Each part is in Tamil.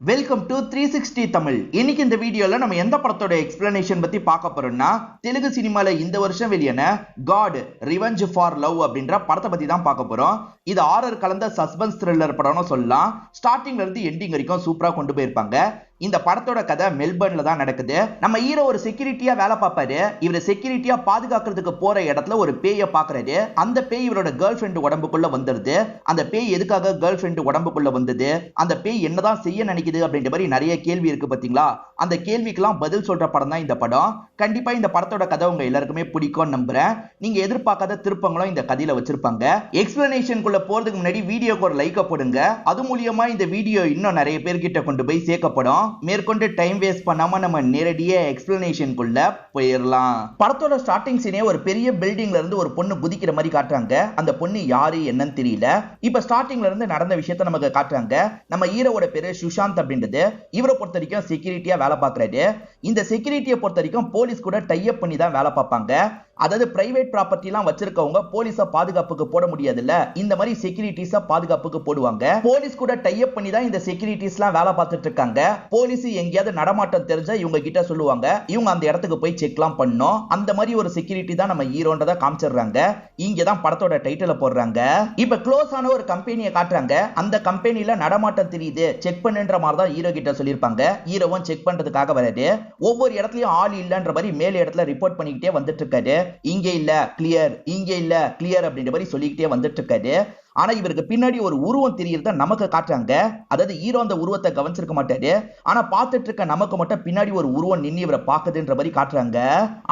Welcome to 360 Tamil. இன்னைக்கு இந்த வீடியோல நம்ம எந்த படத்தோட எக்ஸ்பிளனேஷன் பத்தி பார்க்க போறோம்னா, தெலுங்கு சினிமால இந்த வருஷம் வெளியான காட் ரிவெஞ்ச் ஃபார் லவ் அப்படின்ற படத்தை பத்தி தான் பார்க்க போறோம். இது ஹாரர் கலந்த சஸ்பென்ஸ் த்ரில்லர் படம்னு சொல்லலாம். ஸ்டார்டிங்ல இருந்து எண்டிங் வரைக்கும் சூப்பரா கொண்டு போயிருப்பாங்க. இந்த படத்தோட கதை மெல்பர்ன்ல தான் நடக்குது. நம்ம ஹீரோ ஒரு செக்யூரிட்டியா வேலை பார்ப்பாரு. இவர் செக்யூரிட்டியா பாதுகாக்கிறதுக்கு போற இடத்துல ஒரு பேயை பாக்குறாரு. அந்த பேய் இவரோட கேர்ள் ஃபிரெண்ட் உடம்புக்குள்ள வந்துருது. அந்த பேய் எதுக்காக கேர்ள் ஃபிரெண்ட் உடம்புக்குள்ள வந்தது, அந்த பேய் என்னதான் செய்ய நினைக்குது அப்படின்ற மாதிரி நிறைய கேள்வி இருக்கு பாத்தீங்களா. அந்த கேள்விக்கெல்லாம் பதில் சொல்ற படம் தான் இந்த படம். கண்டிப்பா இந்த படத்தோட கதை உங்க எல்லாருக்குமே பிடிக்கும் நம்புறேன். நீங்க எதிர்பார்க்காத திருப்பங்களும் இந்த கதையில வச்சிருப்பாங்க. எக்ஸ்பிளனேஷனுக்குள்ள போறதுக்கு முன்னாடி வீடியோக்கு ஒரு லைக் போடுங்க. அது மூலியமா இந்த வீடியோ இன்னும் நிறைய பேர்கிட்ட கொண்டு போய் சேர்க்கப்படும். மேற்கொண்டு டைம் வேஸ்ட் பண்ணாம நம்ம நேரடியா எக்ஸ்பிளனேஷனுக்குள்ள போயிடலாம். படத்தோட ஸ்டார்டிங் சீனே ஒரு பெரிய பில்டிங்ல இருந்து ஒரு பொண்ணு குதிக்கிற மாதிரி காட்டுறாங்க. அந்த பொண்ணு யாரு என்னன்னு தெரியல. இப்ப ஸ்டார்டிங்ல இருந்து நடந்த விஷயத்தை நமக்கு காட்டுறாங்க. நம்ம ஹீரோவோட பேரு சுஷாந்த் அப்படின்றது. இவரை பொறுத்த வரைக்கும் செக்யூரிட்டியா வேலை பார்க்கறாரு. இந்த செக்யூரிட்டியை பொறுத்த வரைக்கும் போலீஸ் கூட டை அப் பண்ணி தான் வேலை பார்ப்பாங்க. அதாவது பிரைவேட் ப்ராப்பர்ட்டி எல்லாம் வச்சிருக்கவங்க போலீஸ பாதுகாப்புக்கு போட முடியாதுல்ல, இந்த மாதிரி செக்யூரிட்டிஸ பாதுகாப்புக்கு போடுவாங்க. போலீஸ் கூட டை அப் பண்ணி தான் இந்த செக்யூரிட்டிஸ் எல்லாம் வேலை பார்த்துட்டு இருக்காங்க. போலீஸ் எங்கேயாவது நடமாட்டம் தெரிஞ்சா இவங்க கிட்ட சொல்லுவாங்க. இவங்க அந்த இடத்துக்கு போய் செக்லாம் பண்ணோம். அந்த மாதிரி ஒரு செக்யூரிட்டி தான் நம்ம ஹீரோன்றத காமிச்சிடுறாங்க. இங்க தான் படத்தோட டைட்டில போடுறாங்க. இப்ப க்ளோஸ் ஆன ஒரு கம்பெனியை காட்டுறாங்க. அந்த கம்பெனில நடமாட்டம் தெரியுது, செக் பண்ணுன்ற மாதிரி தான் ஹீரோ கிட்ட சொல்லியிருப்பாங்க. ஹீரோவும் செக் பண்றதுக்காக வராது. ஒவ்வொரு இடத்துலயும் ஆள் இல்லன்ற மாதிரி மேல் இடத்துல ரிப்போர்ட் பண்ணிக்கிட்டே வந்துட்டு இருக்காரு. இங்க இல்ல கிளியர், இங்க இல்ல கிளியர் அப்படின்ற மாதிரி சொல்லிக்கிட்டே வந்துட்டு இருக்காரு. ஆனா இவருக்கு பின்னாடி ஒரு உருவம் தெரியறத நமக்கு காட்டுறாங்க. அதாவது ஹீரோ அந்த உருவத்தை கவனிச்சிருக்க மாட்டாரு. ஆனா பார்த்துட்டு இருக்க நமக்கு மட்டும் பின்னாடி ஒரு உருவம் நின்னு இவரை பாக்குதுன்ற மாதிரி காட்டுறாங்க.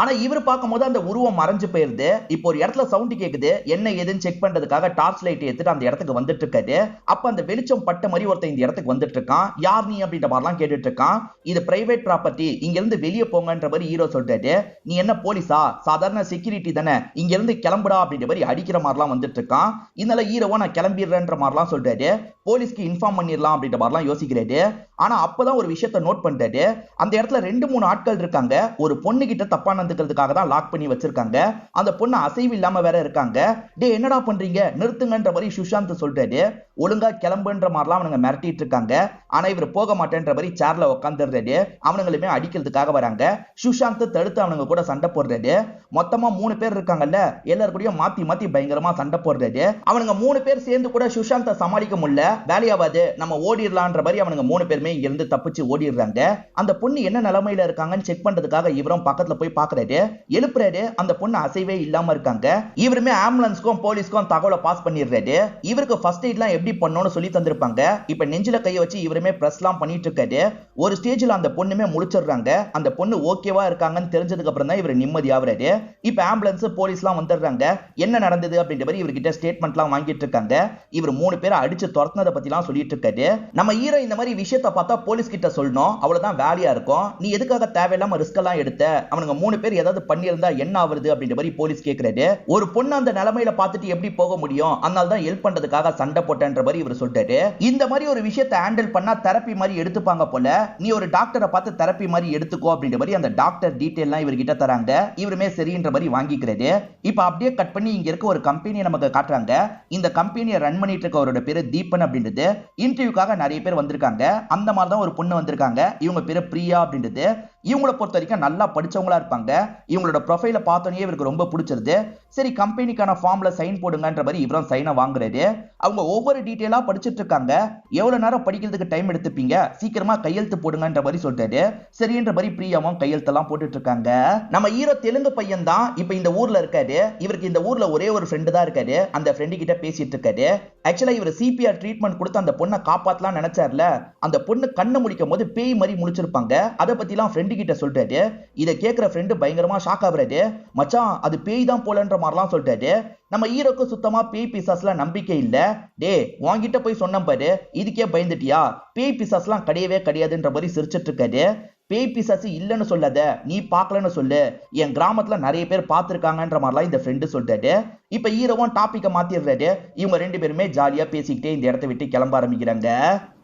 ஆனா இவர் பார்க்கும்போது அந்த உருவம் மறைஞ்சு போயிருது. இப்போ ஒரு இடத்துல சவுண்ட் கேக்குது. என்ன ஏதுன்னு செக் பண்றதுக்காக டார்ச் லைட் எடுத்துட்டு அந்த இடத்துக்கு வந்துட்டு இருக்காரு. அப்ப அந்த வெளிச்சம் பட்ட மாதிரி ஒருத்தன் இந்த இடத்துக்கு வந்துட்டு இருக்கான். யார் நீ அப்படின்ற மாதிரிலாம் கேட்டுட்டு இருக்கான். இது பிரைவேட் ப்ராப்பர்ட்டி, இங்க இருந்து வெளியே போங்கன்ற மாதிரி ஹீரோ சொல்றாரு. நீ என்ன போலீஸா, சாதாரண செக்யூரிட்டி தானே, இங்க இருந்து கிளம்புடா அப்படின்ற மாதிரி அடிக்கிற மாதிரிலாம் வந்துட்டு இருக்கான். இதனால ஹீரோ நான் கிளம்பிடுறேன்ற மாதிரிலாம் சொல்றாரு. போலீஸ்க்கு இன்ஃபார்ம் பண்ணிடலாம் அப்படின்ற மாதிரிலாம் யோசிக்கிறாரு. ஆனா அப்பதான் ஒரு விஷயத்தை நோட் பண்றாரு. அந்த இடத்துல 2-3 ஆட்கள் இருக்காங்க. ஒரு பொண்ணு கிட்ட தப்பா நடந்துக்கிறதுக்காக தான் லாக் பண்ணி வச்சிருக்காங்க. அந்த பொண்ணு அசைவு இல்லாம வேற இருக்காங்க. டே என்னடா பண்றீங்க, நிறுத்துங்கன்ற மாதிரி சுஷாந்த் சொல்றாரு. ஒழுங்கா கிளம்புன்ற மாதிரிலாம் அவனுங்க மிரட்டிட்டு இருக்காங்க. ஆனா இவர் போக மாட்டேன்ற மாதிரி சேர்ல உட்காந்துடுறாரு. அவனுங்களுமே அடிக்கிறதுக்காக வராங்க. சுஷாந்த் தடுத்து அவனுங்க கூட சண்டை போடுறாரு. மொத்தமா 3 பேர் இருக்காங்கல்ல, எல்லாரும் கூடயும் மாத்தி மாத்தி பயங்கரமா சண்டை போடுறாரு. அவனுங்க 3 பேர் சேர்ந்து கூட சுஷாந்தை சமாளிக்க முடியல. வேலையாவது, நம்ம ஓடிடலான்ற மாதிரி அவனுங்க 3 பேருமே இங்க இருந்து தப்பிச்சு ஓடிடுறாங்க. அந்த பொண்ணு என்ன நிலைமையில இருக்காங்கன்னு செக் பண்றதுக்காக இவரும் பக்கத்துல போய் பாக்குறாரு. எழுப்புறாரு. அந்த பொண்ணு அசைவே இல்லாம இருக்காங்க. இவருமே ஆம்புலன்ஸ்க்கும் போலீஸ்க்கும் தகவலை பாஸ் பண்ணிடுறாரு. இவருக்கு ஃபர்ஸ்ட் எய்ட்லாம் எப்படி பண்ணணும்னு சொல்லி தந்திருப்பாங்க. இப்ப நெஞ்சில கையை வச்சு இவருமே பிரஸ்லாம் பண்ணிட்டு இருக்காரு. ஒரு ஸ்டேஜ்ல அந்த பொண்ணுமே முழிச்சிடுறாங்க. அந்த பொண்ணு ஓகேவா இருக்காங்கன்னு தெரிஞ்சதுக்கு அப்புறம் தான் இவர் நிம்மதி ஆகுறாரு. இப்ப ஆம்புலன்ஸ் போலீஸ்லாம் வந்துடுறாங்க. என்ன நடந்தது அப்படின்ற மாதிரி இவர்கிட்ட ஸ்டேட்மெண்ட்லாம் வாங்கிட்டு இருக்காங்க. இவர் 3 பேரை அடிச்சு துரத்துனதை பத்திலாம் சொல்லிட்டு இருக்காரு. நம்ம ஹீரோ இந்த மாதிரி விஷயத்தை பார்த்தா போலீஸ் கிட்ட சொல்லணும், அவ்வளவுதான் வேலையா இருக்கும். நீ எதுக்காக தேவையில்லாம ரிஸ்க் எல்லாம் எடுத்த, அவனுங்க 3 பேர் ஏதாவது பண்ணியிருந்தா என்ன ஆகுது அப்படின்ற மாதிரி போலீஸ் கேக்குறாரு. ஒரு பொண்ணு அந்த நிலைமையில பார்த்துட்டு எப்படி போக முடியும், அதனால தான் ஹெல்ப் பண்றதுக்காக சண்டை போட்டன்ற மாதிரி இவர் சொல்றாரு. இந்த மாதிரி ஒரு விஷயத்தை ஹேண்டில் பண்ணா தெரப்பி மாதிரி எடுத்துப்பாங்க போல, நீ ஒரு டாக்டரை பார்த்து தெரப்பி மாதிரி எடுத்துக்கோ அப்படின்ற மாதிரி அந்த டாக்டர் டீடைல்லாம் இவர்கிட்ட தராங்க. இவருமே சரின்ற மாதிரி வாங்கிக்கிறாரு. இப்ப அப்படியே கட் பண்ணி இங்க இருக்க ஒரு கம்பெனியை நமக்கு காட்டுறாங்க. இந்த கம்பெனியை ரன் பண்ணிட்டு இருக்கவரோட பேரு தீபன் அப்படின்றது. இன்டர்வியூக்காக நிறைய பேர் வந்திருக்காங்க. அந்த மாதிரி தான் ஒரு பொண்ணு வந்திருக்காங்க. இவங்க பேரு பிரியா அப்படின்றது. இவங்கள பொறுத்த வரைக்கும் நல்லா படிச்சவங்களா இருப்பாங்க. இவங்களோட ப்ரொஃபைல பார்த்தோன்னே இவருக்கு ரொம்ப பிடிச்சிருது. சரி கம்பெனிக்கான ஃபார்ம்ல சைன் போடுங்கன்ற மாதிரி இவரும் சைனை வாங்குறாரு. அவங்க ஒவ்வொரு டீடைலா படிச்சிட்டு இருக்காங்க. எவ்வளவு நேரம் படிக்கிறதுக்கு டைம் எடுத்துப்பீங்க, சீக்கிரமா கையெழுத்து போடுங்கன்ற மாதிரி சொல்றாரு. சரின்ற மாதிரி பிரியாவும் கையெழுத்தெல்லாம் போட்டுட்டு இருக்காங்க. நம்ம ஹீரோ தெலுங்கு பையன் தான். இப்ப இந்த ஊர்ல இருக்காரு. இவருக்கு இந்த ஊர்ல ஒரே ஒரு ஃப்ரெண்டு தான் இருக்காரு. அந்த ஃப்ரெண்டு கிட்ட பேசிட்டு இருக்காரு. ஆக்சுவலா இவர் சிபிஆர் ட்ரீட்மெண்ட் கொடுத்து அந்த பொண்ணை காப்பாத்தலாம் நினைச்சார்ல, அந்த பொண்ணு கண்ணை முடிக்கும் போது பேய் மாதிரி முழிச்சிருப்பாங்க. அதை பத்திலாம் ஃப்ரெண்டு கிட்ட சொல்றாரு. இதை கேட்கிற ஃப்ரெண்டு பயங்கரமா ஷாக் ஆகுறாரு. மச்சான் அது பேய் தான் போலன்ற மாதிரிலாம் சொல்றாரு. நம்ம ஹீரோக்கு சுத்தமா பேய் பிசாஸ்ல நம்பிக்கை இல்ல. டே வாங்கிட்ட போய் சொன்ன பாரு, இதுக்கே பயந்துட்டியா, பேய் பிசாஸ்லாம் கிடையவே கிடையாதுன்ற மாதிரி சிரிச்சிட்டு இருக்காரு. பேய் பிசாசு இல்லன்னு சொல்லாத, நீ பார்க்கலன்னு சொல்லு, என் கிராமத்துல நிறைய பேர் பார்த்திருக்காங்கன்ற மாதிரிலாம் இந்த ஃப்ரெண்டு சொல்றாரு. இப்ப ஹீரோவும் டாபிக்க மாத்திடுறாரு. இவங்க 2 பேருமே ஜாலியா பேசிக்கிட்டே இந்த இடத்தை விட்டு கிளம்ப ஆரம்பிக்கிறாங்க.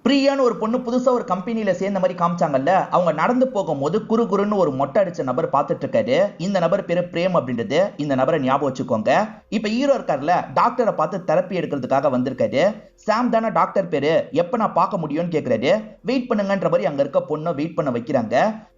பிரியான்னு ஒரு பொண்ணு புதுசா ஒரு கம்பெனில சேர்ந்த மாதிரி காமிச்சாங்கல்ல, அவங்க நடந்து போகும்போது குறுகுறுன்னு ஒரு மொட்டை அடிச்ச நபர் பார்த்துட்டு இருக்காரு. இந்த நபர் பேரு பிரேம் அப்படின்றது. இந்த நபரை ஞாபகம் வச்சுக்கோங்க. இப்ப ஹீரோ இருக்கார்ல, டாக்டரை பார்த்து தெரப்பி எடுக்கிறதுக்காக வந்திருக்காரு. சாம் தானே டாக்டர் பேரு, எப்ப நான் பார்க்க முடியும்னு கேக்குறாரு. வெயிட் பண்ணுங்கன்ற மாதிரி அங்க இருக்க பொண்ணை வெயிட் பண்ண வைக்கிறாங்க.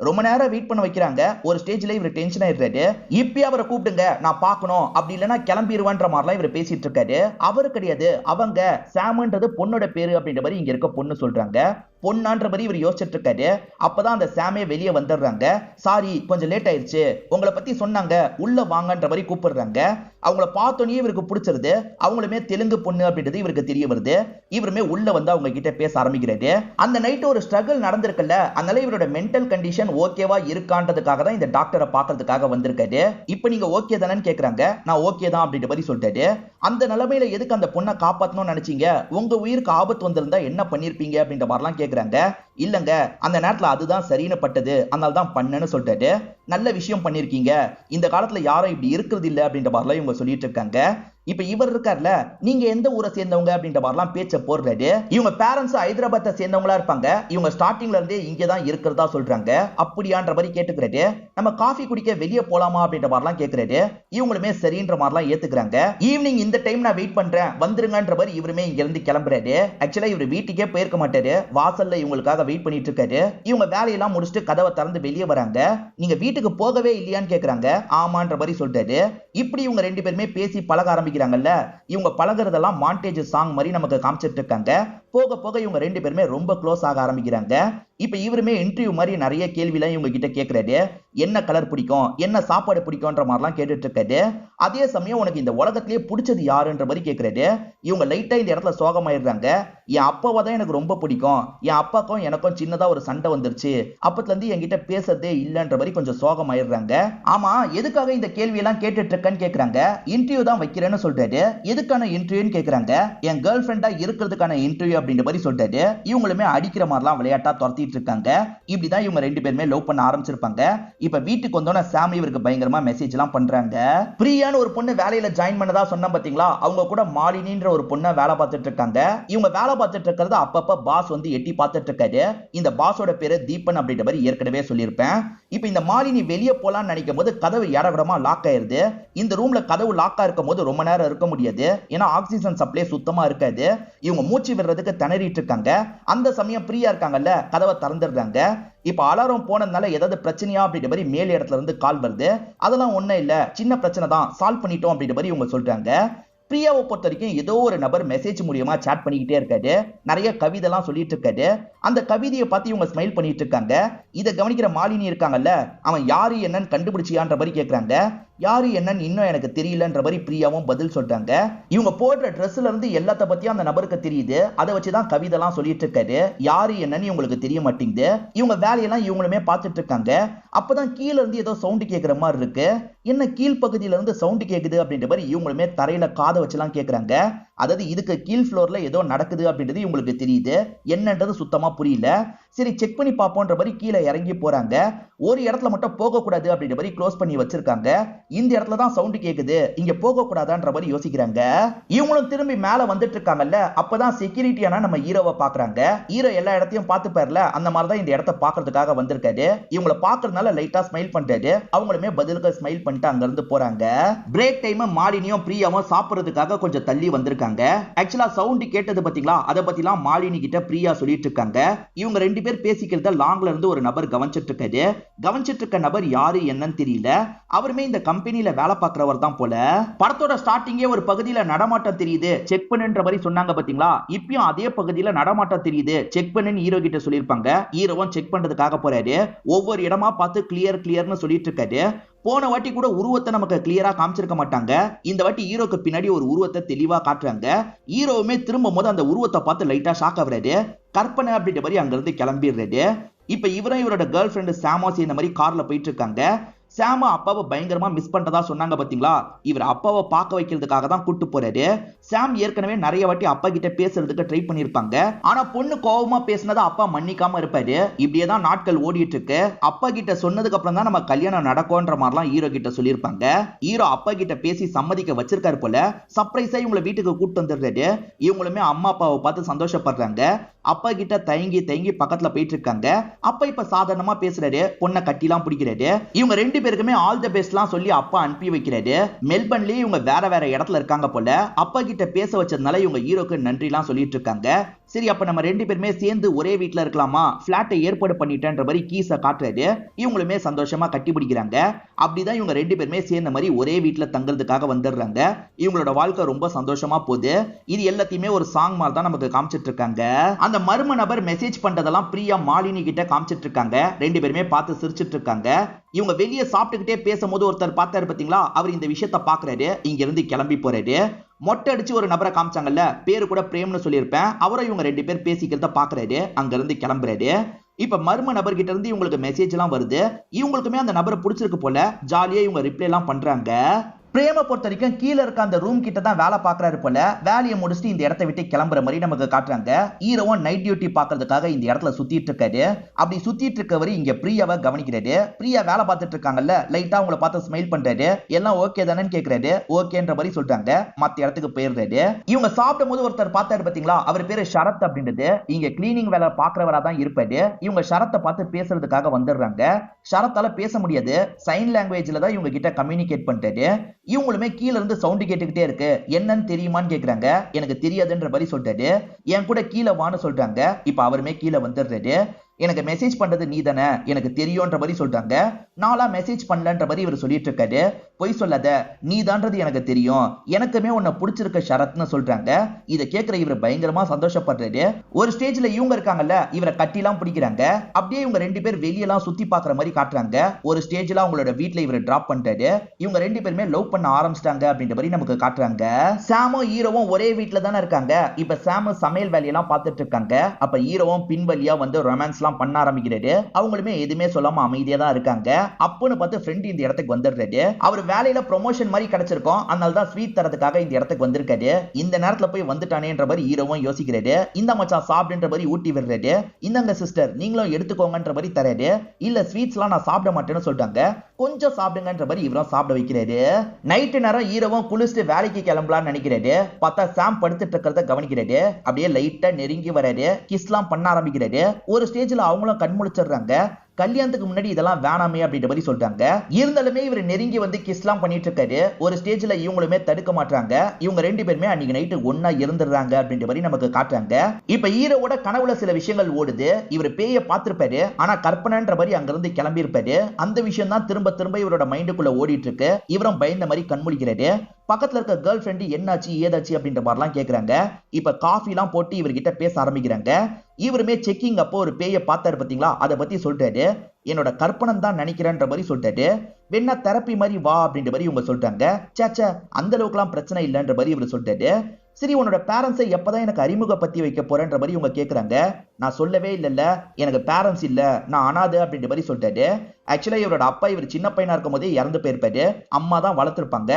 ரொம்ப நேரம் வெயிட் பண்ண வைக்கிறாங்க. ஒரு ஸ்டேஜ்ல இவர் டென்ஷன் ஆயிடுறாரு. இப்பயே அவரை கூப்பிடுங்க, நான் பார்க்கணும், அப்படி இல்லைன்னா கிளம்பிடுவான்ற மாதிரிலாம் இவர் பேசிட்டு இருக்காரு. அவரு கிடையாது, அவங்க சாம்ன்றது பொண்ணோட பேரு அப்படின்ற மாதிரி இங்க இருக்க பொண்ணு சொல்றாங்க. பொண்ணான்ற மாதிரி இவர் யோசிச்சுட்டு இருக்காரு. அப்பதான் அந்த சாமே வெளியே வந்துடுறாங்க. சாரி, கொஞ்சம் லேட் ஆயிடுச்சு, உங்களை பத்தி சொன்னாங்க, உள்ள வாங்கன்ற மாதிரி கூப்பிடுறாங்க. அவங்கள பார்த்தோன்னே இவருக்கு பிடிச்சிருது. அவங்களுமே தெலுங்கு பொண்ணு அப்படின்றது இவருக்கு தெரிய வருது. இவருமே உள்ள வந்து அவங்க கிட்ட பேச ஆரம்பிக்கிறாரு. அந்த நைட் ஒரு ஸ்ட்ரகிள் நடந்திருக்குல்ல, அதனால இவரோட மென்டல் கண்டிஷன் ஓகேவா இருக்கான்றதுக்காக தான் இந்த டாக்டரை பார்க்கறதுக்காக வந்திருக்காரு. இப்போ நீங்க ஓகே தானேன்னு கேக்குறாங்க. நான் ஓகே தான் அப்படின்ற மாதிரி சொல்லிட்டாரு. அந்த நிலைமையில எதுக்கு அந்த பொண்ணை காப்பாத்தணும்னு நினைச்சீங்க? உங்க உயிருக்கு ஆபத்து வந்திருந்தா என்ன பண்ணிருப்பீங்க அப்படின்ற மாதிரிலாம் கேக்குறாங்க. இல்லங்க, அந்த நேரத்துல அதுதான் சரின்னு பட்டது, அதனால தான் பண்ணேன்னு சொல்லிட்டாரு. நல்ல விஷயம் பண்ணிருக்கீங்க, இந்த காலத்துல யாரும் இப்படி இருக்கிறது இல்ல அப்படின்ற மாதிரிலாம் இவங்க சொல்லிட்டு இருக்காங்க. இப்ப இவர் இருக்கார்ல, நீங்க எந்த ஊரை சேர்ந்தவங்க அப்படின்ற மாதிரிலாம் பேச்ச போடுறாரு. இவங்க பேரண்ட்ஸ் ஹைதராபாத்தை சேர்ந்தவங்களா இருப்பாங்க. இவங்க ஸ்டார்டிங்ல இருந்தே இங்கதான் இருக்கிறதா சொல்றாங்க. அப்படியான்ற மாதிரி கேட்டுக்கிறாரு. நம்ம காஃபி குடிக்க வெளியே போலாமா அப்படின்ற மாதிரிலாம் கேட்கிறாரு. இவங்களுமே சரின்ற மாதிரிலாம் ஏத்துக்கிறாங்க. ஈவினிங் இந்த டைம் நான் வெயிட் பண்றேன், வந்துருங்கன்ற மாதிரி இவருமே இங்க இருந்து கிளம்புறாரு. ஆக்சுவலா இவர் வீட்டுக்கே போயிருக்க மாட்டாரு, வாசல்ல இவங்களுக்காக வெயிட் பண்ணிட்டு இருக்காரு. இவங்க வேலையெல்லாம் முடிச்சுட்டு கதவை திறந்து வெளியே வராங்க. நீங்க வீட்டுக்கு போகவே இல்லையான்னு கேக்குறாங்க. ஆமான்ற மாதிரி சொல்றாரு. இப்படி இவங்க ரெண்டு பேருமே பேசி பழக ஆரம்பிக்கிறாங்கல்ல. இவங்க பழகுறதெல்லாம் மாண்டேஜ் சாங் மாதிரி நமக்கு காமிச்சிட்டு இருக்காங்க. போக போக இவங்க ரெண்டு பேருமே ரொம்ப க்ளோஸ் ஆக ஆரம்பிக்கிறாங்க. இப்ப இவருமே இன்டர்வியூ மாதிரி நிறைய கேள்விலாம் இவங்க கிட்ட கேட்கிறாரு. என்ன கலர் பிடிக்கும், என்ன சாப்பாடு பிடிக்கும்ன்ற மாதிரிலாம் கேட்டுட்டு இருக்காரு. அதே சமயம் உனக்கு இந்த உலகத்திலேயே பிடிச்சது யாருன்ற மாதிரி கேட்கிறாரு. இவங்க லைட்டா இந்த இடத்துல சோகமாயிடுறாங்க. என் அப்பாவை தான் எனக்கு ரொம்ப பிடிக்கும், என் அப்பாக்கும் எனக்கும் சின்னதா ஒரு சண்டை வந்துருச்சு, அப்பத்துல இருந்து என்கிட்ட பேசுறதே இல்லைன்ற மாதிரி கொஞ்சம் சோகமாயிடுறாங்க. ஆமா, எதுக்காக இந்த கேள்வி எல்லாம் கேட்டுட்டு இருக்கேன்னு கேக்குறாங்க. இன்டர்வியூ தான் வைக்கிறேன்னு சொல்றாரு. எதுக்கான இன்டர்வியூன்னு கேக்குறாங்க. என் கேர்ள் ஃபிரெண்டா இருக்கிறதுக்கான இன்டர்வியூ அப்படின்ற மாதிரி சொல்றாரு. இவங்களுமே அடிக்கிற மாதிரிலாம் விளையாட்டா துரத்திட்டு இருக்காங்க. இப்படிதான் இவங்க ரெண்டு பேருமே லவ் பண்ண ஆரம்பிச்சிருப்பாங்க. இப்ப வீட்டுக்கு வந்தோன சாம் இவருக்கு பயங்கரமா மெசேஜ் எல்லாம் பண்றாங்க. பிரியான்னு ஒரு பொண்ணு வேலையில ஜாயின் பண்ணதா சொன்னா பாத்தீங்களா, அவங்க கூட மாலினின்ற ஒரு பொண்ணை வேலை பார்த்துட்டு இருக்காங்க. இவங்க வேலை பார்த்துட்டு இருக்கிறது அப்பப்ப பாஸ் வந்து எட்டி பார்த்துட்டு இருக்காரு. இந்த பாஸோட பேரு தீபன் அப்படின்ற மாதிரி ஏற்கனவே சொல்லியிருப்பேன். இப்ப இந்த மாலினி வெளியே போலான்னு நினைக்கும் போது கதவு இடவிடமா லாக் ஆயிருது. இந்த ரூம்ல கதவு லாக்கா இருக்கும் போது ரொம்ப நேரம் இருக்க முடியாது, ஏன்னா ஆக்சிஜன் சப்ளை சுத்தமா இருக்காது. இவங்க மூச்சு விடுறதுக்கு திணறிட்டு இருக்காங்க. அந்த சமயம் பிரியா இருக்காங்கல்ல, கதவை திறந்துடுறாங்க. இப்ப அலாரம் போனதுனால ஏதாவது பிரச்சனையா அப்படின்ற மாதிரி மேல் இடத்துல இருந்து கால் வருது. அதெல்லாம் ஒண்ணும் இல்ல, சின்ன பிரச்சனை தான், சால்வ் பண்ணிட்டோம் அப்படின்ற மாதிரி இவங்க சொல்றாங்க. பிரியாவை பொறுத்த வரைக்கும் ஏதோ ஒரு நபர் மெசேஜ் மூலியமா சாட் பண்ணிக்கிட்டே இருக்காரு. நிறைய கவிதை எல்லாம் சொல்லிட்டு இருக்காரு. அந்த கவிதையை பார்த்து இவங்க ஸ்மைல் பண்ணிட்டு இருக்காங்க. இதை கவனிக்கிற மாலினி இருக்காங்கல்ல, அவன் யாரு என்னன்னு கண்டுபிடிச்சியான்ற மாதிரி கேட்கறாங்க. யாரு என்னன்னு இன்னும் எனக்கு தெரியலன்ற மாதிரி பிரியாவும் பதில் சொல்றாங்க. இவங்க போடுற ட்ரெஸ்ல இருந்து எல்லாத்த பத்தியும் அந்த நபருக்கு தெரியுது. அதை வச்சுதான் கவிதை எல்லாம் சொல்லிட்டு இருக்காரு. யாரு என்னன்னு இவங்களுக்கு தெரிய மாட்டேங்குது. இவங்க வேலையெல்லாம் இவங்களுமே பார்த்துட்டு இருக்காங்க. அப்பதான் கீழ இருந்து ஏதோ சவுண்ட் கேட்கிற மாதிரி இருக்கு. என்ன கீழ் பகுதியில இருந்து சவுண்ட் கேக்குது அப்படின்ற மாதிரி இவங்களுமே தரையில காதை வச்சுலாம் கேட்கறாங்க. அதாவது இதுக்கு கீழ் ஃப்ளோர்ல ஏதோ நடக்குது அப்படின்றது இவங்களுக்கு தெரியுது. என்னன்றது சுத்தமா புரியல. சரி, செக் பண்ணி பார்ப்போன்ற மாதிரி கீழே இறங்கி போறாங்க. ஒரு இடத்துல மட்டும் போக கூடாது அப்படின்ற மாதிரி க்ளோஸ் பண்ணி வச்சிருக்காங்க. இந்த இடத்துல தான் சவுண்ட் கேக்குது, இங்க போக கூடாதான்ற மாதிரி யோசிக்கிறாங்க. இவங்களும் திரும்பி மேல வந்துட்டு இருக்காங்கல்ல, அப்பதான் செக்யூரிட்டியான நம்ம ஹீரோவை பாக்குறாங்க. ஹீரோ எல்லா இடத்தையும் பார்த்து பாருல, அந்த மாதிரி தான் இந்த இடத்தை பாக்குறதுக்காக வந்திருக்காரு. இவங்களை பாக்குறதுனால லைட்டா ஸ்மைல் பண்றாரு. அவங்களுமே பதிலுக்கு ஸ்மைல் பண்ணிட்டு அங்க இருந்து போறாங்க. பிரேக் டைம் மாலினியும் பிரியாவும் சாப்பிடுறதுக்காக கொஞ்சம் தள்ளி வந்திருக்காங்க. ஆக்சுவலா சவுண்ட் கேட்டது பாத்தீங்களா, அதை பத்திலாம் மாலினி கிட்ட பிரியா சொல்லிட்டு இருக்காங்க. இவங்க ரெண்டு பேர் பேசிக்கிறத லாங்ல இருந்து ஒரு நபர் கவனிச்சிட்டு இருக்காரு. கவனிச்சிட்டு இருக்க நபர் யாரு என்னன்னு தெரியல. அவருமே இந்த கம்பெனில வேலை பார்க்கிறவர் தான் போல. படத்தோட ஸ்டார்டிங்கே ஒரு பகுதியில நடமாட்டம் தெரியுது, செக் பண்ணுன்ற மாதிரி சொன்னாங்க பாத்தீங்களா. இப்பயும் அதே பகுதியில நடமாட்டம் தெரியுது, செக் பண்ணுன்னு ஹீரோ கிட்ட சொல்லிருப்பாங்க. ஹீரோவும் செக் பண்றதுக்காக போறாரு. ஒவ்வொரு இடமா பார்த்து கிளியர்னு சொல்லிட்டு இருக்காரு. போன வாட்டி கூட உருவத்தை நமக்கு கிளியரா காமிச்சிருக்க மாட்டாங்க. இந்த வாட்டி ஹீரோக்கு பின்னாடி ஒரு உருவத்தை தெளிவா காட்டுறாங்க. ஹீரோவுமே திரும்பும் போது அந்த உருவத்தை பார்த்து லைட்டா ஷாக் ஆகுறாரு. கற்பனை அப்படின்ற மாதிரி அங்க இருந்து கிளம்பிடுறாரு. இப்ப இவரும் இவரோட கேர்ள் ஃபிரெண்ட் சாமோ இந்த மாதிரி கார்ல போயிட்டு இருக்காங்க. சாம அப்பாவை பயங்கரமா மிஸ் பண்றதா சொன்னாங்க பாத்தீங்களா. இவர் அப்பாவை பார்க்க வைக்கிறதுக்காக தான் கூட்டு போறாரு. சாம் ஏற்கனவே நிறைய வாட்டி அப்பா கிட்ட பேசுறதுக்கு ட்ரை பண்ணிருப்பாங்க. ஆனா பொண்ணு கோவமா பேசினதை அப்பா மன்னிக்காம இருப்பாரு. இப்படியே தான் நாட்கள் ஓடிட்டு இருக்கு. அப்பா கிட்ட சொன்னதுக்கு அப்புறம் தான் நம்ம கல்யாணம் நடக்கும்ன்ற மாதிரிலாம் ஹீரோ கிட்ட சொல்லியிருப்பாங்க. ஹீரோ அப்பா கிட்ட பேசி சம்மதிக்க வச்சிருக்காரு போல. சர்ப்ரைஸா இவங்களை வீட்டுக்கு கூட்டு வந்துடுறாரு. இவங்களுமே அம்மா அப்பாவை பார்த்து சந்தோஷப்படுறாங்க. அப்பா கிட்ட தயங்கி தயங்கி பக்கத்துல போயிட்டு இருக்காங்க. அப்பா இப்ப சாதாரணமா பேசுறாரு, பொண்ணை கட்டிலாம் பிடிக்கிறாரு. இவங்க ரெண்டு பேருக்குமே ஆல் தி பெஸ்ட்லாம் சொல்லி அப்பா அனுப்பி வைக்கிறாரு. மெல்பர்ன்லயே இவங்க வேற வேற இடத்துல இருக்காங்க போல. அப்பா கிட்ட பேச வச்சதுனால இவங்க ஹீரோக்கு நன்றிலாம் சொல்லிட்டு இருக்காங்க. சரி, அப்ப நம்ம ரெண்டு பேருமே சேர்ந்து ஒரே வீட்ல இருக்கலாமா, பிளாட்டை ஏற்பாடு பண்ணிட்டேன்ற மாதிரி கீஸை காட்டுறாரு. இவங்களுமே சந்தோஷமா கட்டி பிடிக்கிறாங்க. அப்படிதான் இவங்க ரெண்டு பேருமே சேர்ந்த மாதிரி ஒரே வீட்ல தங்குறதுக்காக வந்துடுறாங்க. இவங்களோட வாழ்க்கை ரொம்ப சந்தோஷமா போகுது. இது எல்லாத்தையுமே ஒரு சாங் மாதிரி தான் நமக்கு காமிச்சிட்டு இருக்காங்க. அந்த மர்ம நபர் மெசேஜ் பண்றதெல்லாம் பிரியா மாலினி கிட்ட காமிச்சிட்டு இருக்காங்க. ரெண்டு பேருமே பார்த்து சிரிச்சிட்டு இருக்காங்க. இவங்க வெளியே சாப்பிட்டுக்கிட்டே பேசும்போது ஒருத்தர் பார்த்தாரு பாத்தீங்களா, அவர் இந்த விஷயத்த பாக்குறாரு. இங்க இருந்து கிளம்பி போறாரு. மொட்டை அடிச்சு ஒரு நபரை காமிச்சாங்கல்ல, பேரு கூட பிரேம்னு சொல்லியிருப்பேன், அவரை இவங்க ரெண்டு பேர் பேசிக்கிறத பாக்குறாரு. அங்க இருந்து கிளம்புறாரு. இப்ப மர்ம நபர்கிட்ட இருந்து இவங்களுக்கு மெசேஜ் எல்லாம் வருது. இவங்களுக்குமே அந்த நபரை பிடிச்சிருக்கு போல. ஜாலியா இவங்க ரிப்ளை எல்லாம் பண்றாங்க. பிரேம பொறுத்த வரைக்கும் கீழே இருக்க அந்த ரூம் கிட்ட தான் வேலை பாக்குறாரு போல. வேலையை முடிச்சுட்டு இந்த இடத்தை விட்டு கிளம்புற மாதிரி நமக்கு காட்டுறாங்க. ஹீரோவும் நைட் டியூட்டி பாக்குறதுக்காக இந்த இடத்துல சுத்திட்டு இருக்காரு. அப்படி சுத்திட்டு இருக்கவரு இங்க பிரியாவை கவனிக்கிறாரு. பிரியா வேலை பார்த்துட்டு இருக்காங்கல்ல, லைட்டா அவங்கள பார்த்து ஸ்மைல் பண்றாரு. எல்லாம் ஓகே தானேன்னு கேக்குறாரு. ஓகேன்ற மாதிரி சொல்றாங்க. மத்த இடத்துக்கு போயிடுறாரு. இவங்க சாப்பிடும் போது ஒருத்தர் பார்த்தாரு பாத்தீங்களா, அவர் பேரு ஷரத் அப்படின்றது. இங்க கிளீனிங் வேலை பாக்குறவரா தான் இருப்பாரு. இவங்க ஷரத்தை பார்த்து பேசுறதுக்காக வந்துடுறாங்க. ஷரத்தால பேச முடியாது. சைன் லாங்குவேஜ்ல தான் இவங்க கிட்ட கம்யூனிகேட் பண்றாரு. இவங்களுமே கீழ இருந்து சவுண்ட் கேட்டுக்கிட்டே இருக்கு. என்னன்னு தெரியுமான்னு கேக்குறாங்க. எனக்கு தெரியாதுன்ற மாதிரி சொல்றாரு. என் கூட கீழே வான்னு சொல்றாங்க. இப்ப அவருமே கீழே வந்துடுறாரு. எனக்கு மெசேஜ் பண்றது நீ தானே, எனக்கு தெரியும்ன்ற மாதிரி சொல்றாங்க. நாளா மெசேஜ் பண்ணலன்ற மாதிரி இவர் சொல்லிட்டு இருக்காரு. பொய் சொல்லாத, நீ தான்றது எனக்கு தெரியும், எனக்குமே உன்னை பிடிச்சிருக்க ஷரத்னு சொல்றாங்க. இதை கேட்கிற இவர் பயங்கரமா சந்தோஷப்படுறாரு. ஒரு ஸ்டேஜ்ல இவங்க இருக்காங்கல்ல, இவரை கட்டிலாம் பிடிக்கிறாங்க. அப்படியே இவங்க ரெண்டு பேர் வெளியெல்லாம் சுத்தி பாக்குற மாதிரி காட்டுறாங்க. ஒரு ஸ்டேஜ்ல அவங்களோட வீட்டுல இவரை டிராப் பண்றாரு. இவங்க ரெண்டு பேருமே லவ் பண்ண ஆரம்பிச்சிட்டாங்க அப்படின்ற மாதிரி நமக்கு காட்டுறாங்க. சாமும் ஹீரோவும் ஒரே வீட்டுல தானே இருக்காங்க. இப்ப சாமு சமையல் வேலையெல்லாம் பார்த்துட்டு இருக்காங்க. அப்ப ஹீரோவும் பின்வழியா வந்து ரொமான்ஸ் பண்ண ஆரம்பிக்கிறாரு. அவங்களுமே எதுவுமே சொல்லாம அமைதியா தான் இருக்காங்க. அப்பன்னு பார்த்து ஃப்ரெண்ட் இந்த இடத்துக்கு வந்துடுறாரு. அவர் வேலையில ப்ரொமோஷன் மாதிரி கிடைச்சிருக்கும், அதனால தான் ஸ்வீட் தரதுக்காக இந்த இடத்துக்கு வந்திருக்காரு. இந்த நேரத்துல போய் வந்துட்டானேன்ற மாதிரி ஹீரோவும் யோசிக்கிறாரு. இந்த மச்சான் சாப்பிடுன்ற மாதிரி ஊட்டி விடுறாரு. இந்தங்க சிஸ்டர் நீங்களும் எடுத்துக்கோங்கன்ற மாதிரி தராரு. இல்ல ஸ்வீட்ஸ்லாம் நான் சாப்பிட மாட்டேன்னு சொல்றாங்க. கொஞ்சம் சாப்பிடுங்கன்ற மாதிரி இவரும் சாப்பிட வைக்கிறாரு. நைட்டு நேரம் ஹீரோவும் குளிச்சுட்டு வேலைக்கு கிளம்பலாம்னு நினைக்கிறாரு. பார்த்தா சாம் படுத்துட்டு இருக்கிறத கவனிக்கிறாரு. அப்படியே லைட்டா நெருங்கி வராரு. கிஸ்லாம் பண்ண ஆரம்பிக்கிறாரு. ஒரு ஸ்டேஜ்ல அவங்களும் கண் முழிச்சிடுறாங்க. கல்யாணத்துக்கு முன்னாடி இதெல்லாம் வேணாமே அப்படின்ற மாதிரி சொல்றாங்க. இருந்தாலுமே இவர் நெருங்கி வந்து கிஸ்லாம் பண்ணிட்டு இருக்காரு. ஒரு ஸ்டேஜ்ல இவங்களுமே தடுக்க மாட்டாங்க. இவங்க ரெண்டு பேருமே அன்னைக்கு நைட்டு ஒன்னா இருந்துடுறாங்க அப்படின்ற மாதிரி நமக்கு காட்டுறாங்க. இப்ப ஹீரோவோட கனவுல சில விஷயங்கள் ஓடுது. இவர் பேய பார்த்திருப்பாரு, ஆனா கற்பனைன்ற மாதிரி அங்க இருந்து கிளம்பி இருப்பாரு. அந்த விஷயம் தான் திரும்ப திரும்ப இவரோட மைண்டுக்குள்ள ஓடிட்டு இருக்கு. இவரும் பயந்த மாதிரி கண்முழிக்கிறாரு. பக்கத்துல இருக்க கேர்ள் ஃப்ரெண்ட் என்னாச்சு ஏதாச்சு அப்படின்ற மாதிரிலாம் கேக்குறாங்க. இப்ப காஃபி எல்லாம் போட்டு இவர்கிட்ட பேச ஆரம்பிக்கிறாங்க. இவருமே செக்கிங் அப்போ ஒரு பேயை பார்த்தாரு பாத்தீங்களா, அதை பத்தி சொல்றாரு. என்னோட கற்பனை தான் நினைக்கிறேன்ற மாதிரி சொல்றாரு. வேணா தெரப்பி மாதிரி வா அப்படின்ற மாதிரி இவங்க சொல்றாங்க. சேச்சா அந்த அளவுக்கு எல்லாம் பிரச்சனை இல்லைன்ற மாதிரி இவர் சொல்றாரு. சரி, உன்னோட பேரண்ட்ஸை எப்பதான் எனக்கு அறிமுகப்படுத்தி வைக்க போறேன்ற மாதிரி இவங்க கேக்குறாங்க. நான் சொல்லவே இல்லைல்ல, எனக்கு பேரண்ட்ஸ் இல்ல, நான் அனாதை அப்படின்ற மாதிரி சொல்றாரு. ஆக்சுவலா இவரோட அப்பா இவர் சின்ன பையனா இருக்கும் போதே இறந்து போயிருப்பாரு. அம்மா தான் வளர்த்திருப்பாங்க.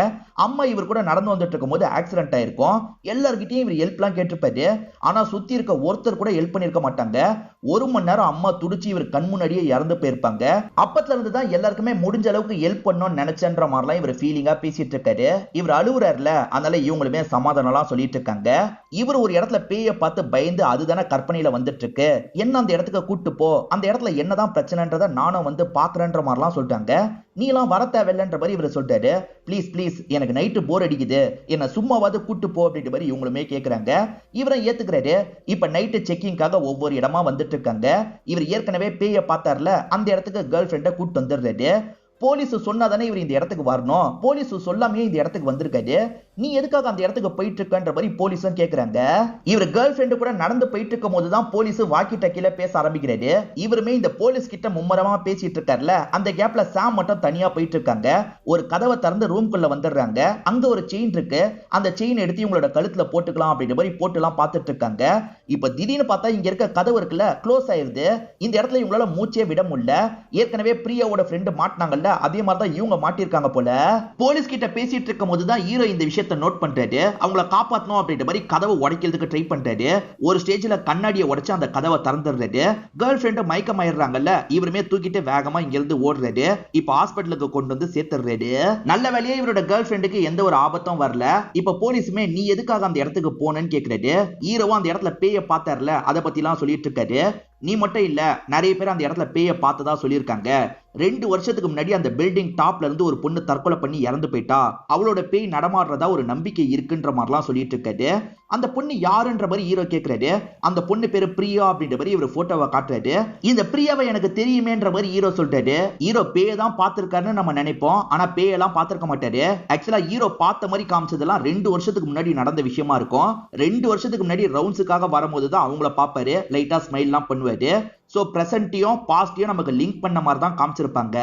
அம்மா இவர் கூட நடந்து வந்துட்டு இருக்கும் போது ஆக்சிடென்ட் ஆயிருக்கும். எல்லார்கிட்டயும் இவர் ஹெல்ப் எல்லாம் கேட்டிருப்பாரு. ஆனா சுத்தி இருக்க ஒருத்தர் கூட ஹெல்ப் பண்ணிருக்க மாட்டாங்க. 1 மணி நேரம் அம்மா துடிச்சு இவர் கண் முன்னாடியே இறந்து போயிருப்பாங்க. அப்பத்துல இருந்து தான் எல்லாருக்குமே முடிஞ்ச அளவுக்கு ஹெல்ப் பண்ணணும்னு நினைச்சன்ற மாதிரிலாம் இவர் ஃபீலிங்கா பேசிட்டு இருக்காரு. இவர் அழுவுறாருல, அதனால இவங்களுமே சமாதானம் எல்லாம் சொல்லிட்டு இருக்காங்க. இவர் ஒரு இடத்துல பேய பார்த்து பயந்து அதுதானே கற்பனையில வந்துட்டு இருக்கு, என்ன அந்த இடத்துக்கு கூட்டு போ, அந்த இடத்துல என்னதான் பிரச்சனைன்றத நானும் வந்து பாக்குறேன்ற மாதிரிலாம் சொல்றாங்க. நீ எல்லாம் வர தேவையில்லைன்ற மாதிரி இவர் சொல்றாரு. ப்ளீஸ் ப்ளீஸ், எனக்கு நைட்டு போர் அடிக்குது, என்ன சும்மாவாது கூட்டு போ அப்படின்ற மாதிரி இவங்களுமே கேக்குறாங்க. இவரை ஏத்துக்கிறாரு. இப்ப நைட்டு செக்கிங்காக ஒவ்வொரு இடமா வந்துட்டு இருக்காங்க. இவர் ஏற்கனவே பேய பார்த்தார்ல, அந்த இடத்துக்கு கேர்ள் ஃப்ரெண்டை கூட்டு வந்துடுறாரு. போலீஸ் சொன்னாதானே இவர் இந்த இடத்துக்கு வரணும், போலீஸ் சொல்லாமே இந்த இடத்துக்கு வந்திருக்காரு, நீ எதுக்காக அந்த இடத்துக்கு போயிட்டு இருக்கன்ற மாதிரி போலீஸும் கேக்குறாங்க. இவர் கேர்ள் ஃப்ரெண்டு கூட நடந்து போயிட்டு இருக்கும் போதுதான் போலீஸ் வாக்கி டக்கில பேச ஆரம்பிக்கிறாரு. இவருமே இந்த போலீஸ் கிட்ட மும்மரமா பேசிட்டு இருக்காருல, அந்த கேப்ல சாம் மட்டும் தனியா போயிட்டு இருக்காங்க. ஒரு கதவை திறந்து ரூம்குள்ள வந்துடுறாங்க. அங்க ஒரு செயின் இருக்கு. அந்த செயின் எடுத்து இவங்களோட கழுத்துல போட்டுக்கலாம் அப்படின்ற மாதிரி போட்டுலாம் பார்த்துட்டு இருக்காங்க. இப்ப திடீர்னு பார்த்தா இங்க இருக்க கதவு இருக்குல்ல, க்ளோஸ் ஆயிருது. இந்த இடத்துல இவங்களால மூச்சே விட முடியல. ஏற்கனவே பிரியாவோட ஃப்ரெண்டு மாட்டினாங்கல்ல, மாட்டினாங்கல்ல அதே மாதிரி தான் இவங்க மாட்டிருக்காங்க போல. போலீஸ் கிட்ட பேசிட்டு இருக்கும் போதுதான் ஹீரோ இந்த விஷயத்தை நோட் பண்றாரு. அவங்கள காப்பாத்தணும் அப்படின்ற மாதிரி கதவை உடைக்கிறதுக்கு ட்ரை பண்றாரு. ஒரு ஸ்டேஜ்ல கண்ணாடியை உடைச்சு அந்த கதவை திறந்துடுறாரு. கேர்ள் ஃபிரெண்ட் மயக்கமாயிடுறாங்கல்ல, இவருமே தூக்கிட்டு வேகமா இங்க இருந்து ஓடுறாரு. இப்ப ஹாஸ்பிட்டலுக்கு கொண்டு வந்து சேர்த்துறாரு. நல்ல வேலையா இவரோட கேர்ள் ஃபிரெண்டுக்கு எந்த ஒரு ஆபத்தும் வரல. இப்ப போலீஸுமே நீ எதுக்காக அந்த இடத்துக்கு போனேன்னு கேக்குறாரு. ஹீரோவும் அந்த இடத்துல பேய பார்த்தார்ல அதை பத்தி எல்லாம் சொல்லிட்டு இருக்காரு. நீ மட்டும் இல்ல, நிறைய பேர் அந்த இடத்துல பேய பார்த்ததா சொல்லியிருக்காங்க. 2 வருஷத்துக்கு முன்னாடி அந்த பில்டிங் டாப்ல இருந்து ஒரு பொண்ணு தற்கொலை பண்ணி இறந்து போயிட்டா. அவளோட பேய் நடமாடுறதா ஒரு நம்பிக்கை இருக்குன்ற மாதிரிலாம் சொல்லிட்டு இருக்காரு. அந்த பொண்ணு யாருன்ற மாதிரி ஹீரோ கேக்குறாரு. அந்த பொண்ணு பேரு பிரியா அப்படின்ற மாதிரி இவர் போட்டோவை காட்டுறாரு. இந்த பிரியாவை எனக்கு தெரியுமேன்ற மாதிரி ஹீரோ சொல்றாரு. ஹீரோ பேய தான் பார்த்திருக்காருன்னு நம்ம நினைப்போம், ஆனா பேயெல்லாம் பார்த்திருக்க மாட்டாரு. ஆக்சுவலா ஹீரோ பார்த்த மாதிரி காமிச்சதெல்லாம் 2 வருஷத்துக்கு முன்னாடி நடந்த விஷயமா இருக்கும். 2 வருஷத்துக்கு முன்னாடி ரவுண்ட்ஸுக்காக வரும்போது தான் அவங்கள பாப்பாரு. லைட்டா ஸ்மைல் எல்லாம் பண்ணுவாரு. சோ பிரசன்ட்டையும் பாஸ்டையும் நமக்கு லிங்க் பண்ண மாதிரி தான் காமிச்சிருப்பாங்க.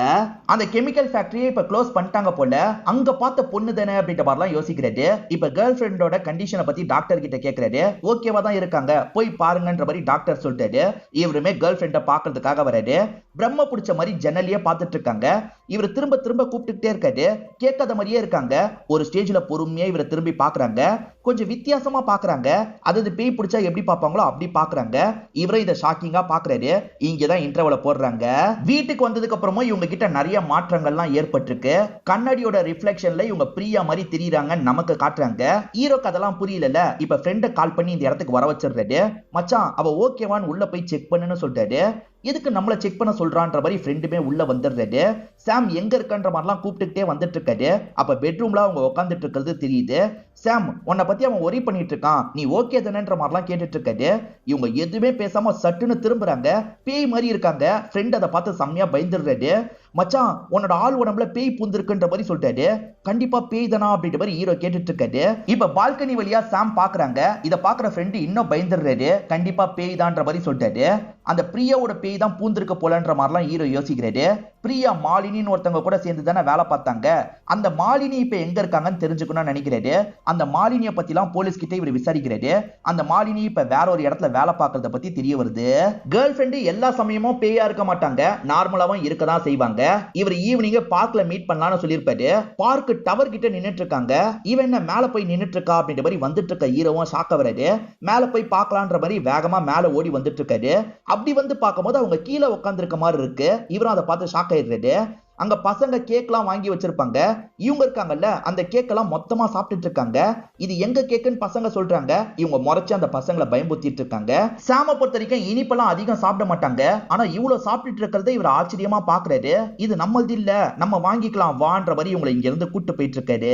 அந்த கெமிக்கல் ஃபேக்டரியை இப்ப க்ளோஸ் பண்ணிட்டாங்க போல. அங்க பார்த்த பொண்ணு தானே அப்படின்ற மாதிரிலாம் யோசிக்கிறாரு. இப்ப கேர்ள் ஃபிரெண்டோட கண்டிஷனை பத்தி டாக்டர் கிட்ட கேட்கிறாரு. ஓகேவா தான் இருக்காங்க, போய் பாருங்கன்ற மாதிரி டாக்டர் சொல்லிட்டாரு. இவருமே கேர்ள் ஃபிரெண்ட பாக்குறதுக்காக வராரு. பிரம்ம பிடிச்ச மாதிரி ஜன்னலியே பார்த்துட்டு இருக்காங்க. இவர் திரும்ப திரும்ப கூப்பிட்டுட்டே இருக்காரு. கேட்காத மாதிரியே இருக்காங்க. ஒரு ஸ்டேஜ்ல பொறுமையா இவரை திரும்பி பாக்குறாங்க. கொஞ்சம் வித்தியாசமா பாக்குறாங்க. அதாவது பேய் பிடிச்சா எப்படி பாப்பாங்களோ அப்படி பாக்குறாங்க. இவரை இதை ஷாக்கிங்கா பாக்குறாரு. இங்கதான் இன்டர்வல போடுறாங்க. வீட்டுக்கு வந்ததுக்கு அப்புறமும் இவங்க கிட்ட நிறைய மாற்றங்கள்லாம் ஏற்பட்டிருக்கு. கண்ணாடியோட ரிஃப்ளெக்ஷன்ல இவங்க பிரியா மாதிரி தெரியுறாங்க நமக்கு காட்டுறாங்க. ஹீரோக்கு அதெல்லாம் புரியல. இப்ப ஃப்ரெண்ட கால் பண்ணி இந்த இடத்துக்கு வர வச்சிடுறாரு. மச்சான் அவ ஓகேவான்னு உள்ள போய் செக் பண்ணுன்னு சொல்றாரு. எதுக்கு நம்மள செக் பண்ண சொல்றான்ற மாதிரி ஃப்ரெண்டுமே உள்ள வந்துடுறாரு. சாம் எங்க இருக்கன்ற மாதிரிலாம் கூப்பிட்டுட்டே வந்துட்டு இருக்காரு. அப்ப பெட்ரூம்ல அவங்க உட்காந்துட்டு இருக்கிறது தெரியுது. சாம் உன்னை பத்தி அவன் ஒரி பண்ணிட்டு இருக்கான், நீ ஓகே தானேன்ற மாதிரிலாம் கேட்டுட்டு இருக்காரு. இவங்க எதுவுமே பேசாம சட்டுன்னு திரும்புறாங்க. பேய் மாதிரி இருக்காங்க. ஃப்ரெண்ட் அதை பார்த்து செம்மையா பயந்துடுறாரு. மச்சான் உன்னோட ஆள் உடம்புல பேய் பூந்திருக்குன்ற மாதிரி சொல்லிட்டாரு. கண்டிப்பா பேய் தானா அப்படின்ற மாதிரி ஹீரோ கேட்டுட்டு இருக்காரு. இப்ப பால்கனி வழியா சாம் பாக்குறாங்க. இத பாக்குற ஃப்ரெண்ட் இன்னும் பயந்துடுறாரு. கண்டிப்பா பேய் தான்ற மாதிரி சொல்லிட்டாரு. அந்த பிரியாவோட பேய் தான் பூந்திருக்க போலன்ற மாதிரிலாம் ஹீரோ யோசிக்கிறாரு. பிரியா மாலினின்னு ஒருத்தவங்க கூட சேர்ந்து தானே வேலை பார்த்தாங்க. அந்த மாலினி இப்ப எங்க இருக்காங்கன்னு தெரிஞ்சுக்கணும்னு நினைக்கிறாரு. அந்த மாலினியை பத்தி எல்லாம் போலீஸ் கிட்ட இவர் விசாரிக்கிறாரு. அந்த மாலினி இப்ப வேற ஒரு இடத்துல வேலை பார்க்கறத பத்தி தெரிய வருது. கேர்ள் ஃபிரெண்ட் எல்லா சமயமும் பேயா இருக்க மாட்டாங்க, நார்மலாவும் இருக்கதான் செய்வாங்க. இவர் ஈவினிங் பார்க்ல மீட் பண்ணலாம்னு சொல்லியிருப்பாரு. பார்க் டவர் கிட்ட நின்னுட்டு இருக்காங்க. இவன் என்ன மேல போய் நின்னுட்டு இருக்கா அப்படின்ற மாதிரி வந்துட்டு இருக்க ஹீரோவும் ஷாக்க வராரு. மேல போய் பார்க்கலான்ற மாதிரி வேகமா மேல ஓடி வந்துட்டு இருக்காரு. அப்படி வந்து பார்க்கும்போது அவங்க கீழே உட்கார்ந்து இருக்க மாதிரி இருக்கு. இவரும் அதை பார்த்து ஷாக் ஆயிடுறாரு. அங்க பசங்க கேக்லாம் வாங்கி வச்சிருப்பாங்க. இவங்க இருக்காங்கல்ல அந்த கேக்கெல்லாம் மொத்தமா சாப்பிட்டுட்டு இருக்காங்க. இது எங்க கேக்குன்னு பசங்க சொல்றாங்க. இவங்க முறைச்சு அந்த பசங்களை பயம்புத்திட்டு இருக்காங்க. சாம பொறுத்த வரைக்கும் இனிப்பெல்லாம் அதிகம் சாப்பிட மாட்டாங்க. ஆனா இவ்வளவு சாப்பிட்டுட்டு இருக்கிறத இவர் ஆச்சரியமா பாக்குறாரு. இது நம்மளது இல்ல, நம்ம வாங்கிக்கலாம் வான்ற மாதிரி இவங்களை இங்க இருந்து கூட்டு போயிட்டு இருக்காரு.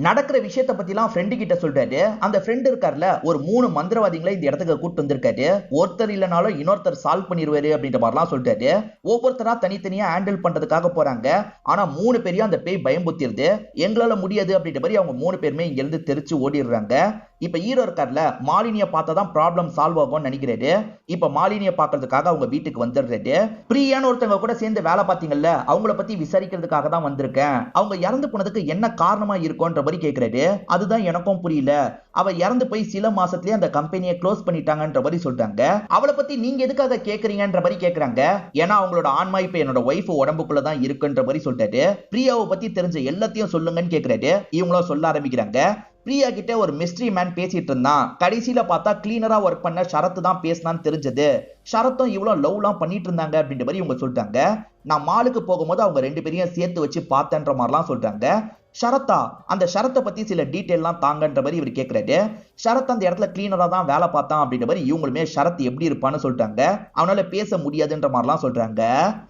நடக்கிற விஷயத்த பத்தி எல்லாம் ஃப்ரெண்டு கிட்ட சொல்றாரு. அந்த ஃப்ரெண்ட் இருக்காருல ஒரு 3 மந்திரவாதிகளை இந்த இடத்துக்கு கூட்டு வந்திருக்காரு. ஒருத்தர் இல்லனாலும் இன்னொருத்தர் சால்வ் பண்ணிடுவாரு அப்படின்ற மாதிரிலாம் சொல்றாரு. ஒவ்வொருத்தரா தனித்தனியா ஹேண்டில் பண்றதுக்காக போறாங்க. ஆனா 3 பேரையும் அந்த பேய் பயம்புத்திருது. எங்களால முடியாது அப்படின்ற மாதிரி அவங்க 3 பேருமே இங்க இருந்து தெரிச்சு ஓடிடுறாங்க. இப்ப ஹீரோ இருக்கார்ல மாலினியை பார்த்தாதான் ப்ராப்ளம் சால்வ் ஆகும்னு நினைக்கிறாரு. இப்ப மாலினியை பார்க்கறதுக்காக அவங்க வீட்டுக்கு வந்துடுறாரு. பிரியான்னு ஒருத்தவங்க கூட சேர்ந்து வேலை பார்த்தீங்கல்ல, அவங்கள பத்தி விசாரிக்கிறதுக்காக தான் வந்திருக்கேன். அவங்க இறந்து போனதுக்கு என்ன காரணமா இருக்கும்ன்ற மாதிரி கேட்கிறாரு. அதுதான் எனக்கும் புரியல. அவ இறந்து போய் சில மாசத்துலயே அந்த கம்பெனியை க்ளோஸ் பண்ணிட்டாங்கன்ற மாதிரி சொல்றாங்க. அவளை பத்தி நீங்க எதுக்காக கேக்குறீங்கன்ற மாதிரி கேக்குறாங்க. ஏன்னா அவங்களோட ஆன்மா இப்ப என்னோட ஒய்ஃப் உடம்புக்குள்ளதான் இருக்குன்ற மாதிரி சொல்றாரு. பிரியாவை பத்தி தெரிஞ்ச எல்லாத்தையும் சொல்லுங்கன்னு கேக்குறாரு. இவங்களும் சொல்ல ஆரம்பிக்கிறாங்க. பிரியா கிட்ட ஒரு மிஸ்ட்ரி மேன் பேசிட்டு இருந்தான். கடைசியில பார்த்தா கிளீனரா ஒர்க் பண்ண ஷரத் தான் பேசினான்னு தெரிஞ்சது. ஷரத்தும் இவ்வளவு லவ்லாம் பண்ணிட்டு இருந்தாங்க அப்படின்ற மாதிரி இவங்க சொல்லிட்டாங்க. நான் மாலுக்கு போகும்போது அவங்க 2 பேரையும் சேர்த்து வச்சு பார்த்தேன்ற மாதிரிலாம் சொல்றாங்க. ஷரத்தா, அந்த ஷரத்தை பத்தி சில டீட்டெயிலாம் தாங்கன்ற மாதிரி இவர் கேட்கிறாரு. ஷரத் அந்த இடத்துல கிளீனரா தான் வேலை பார்த்தான் அப்படின்ற மாதிரி இவங்களுமே ஷரத் எப்படி இருப்பான்னு சொல்றாங்க. அவனால பேச முடியாதுன்ற மாதிரிலாம் சொல்றாங்க.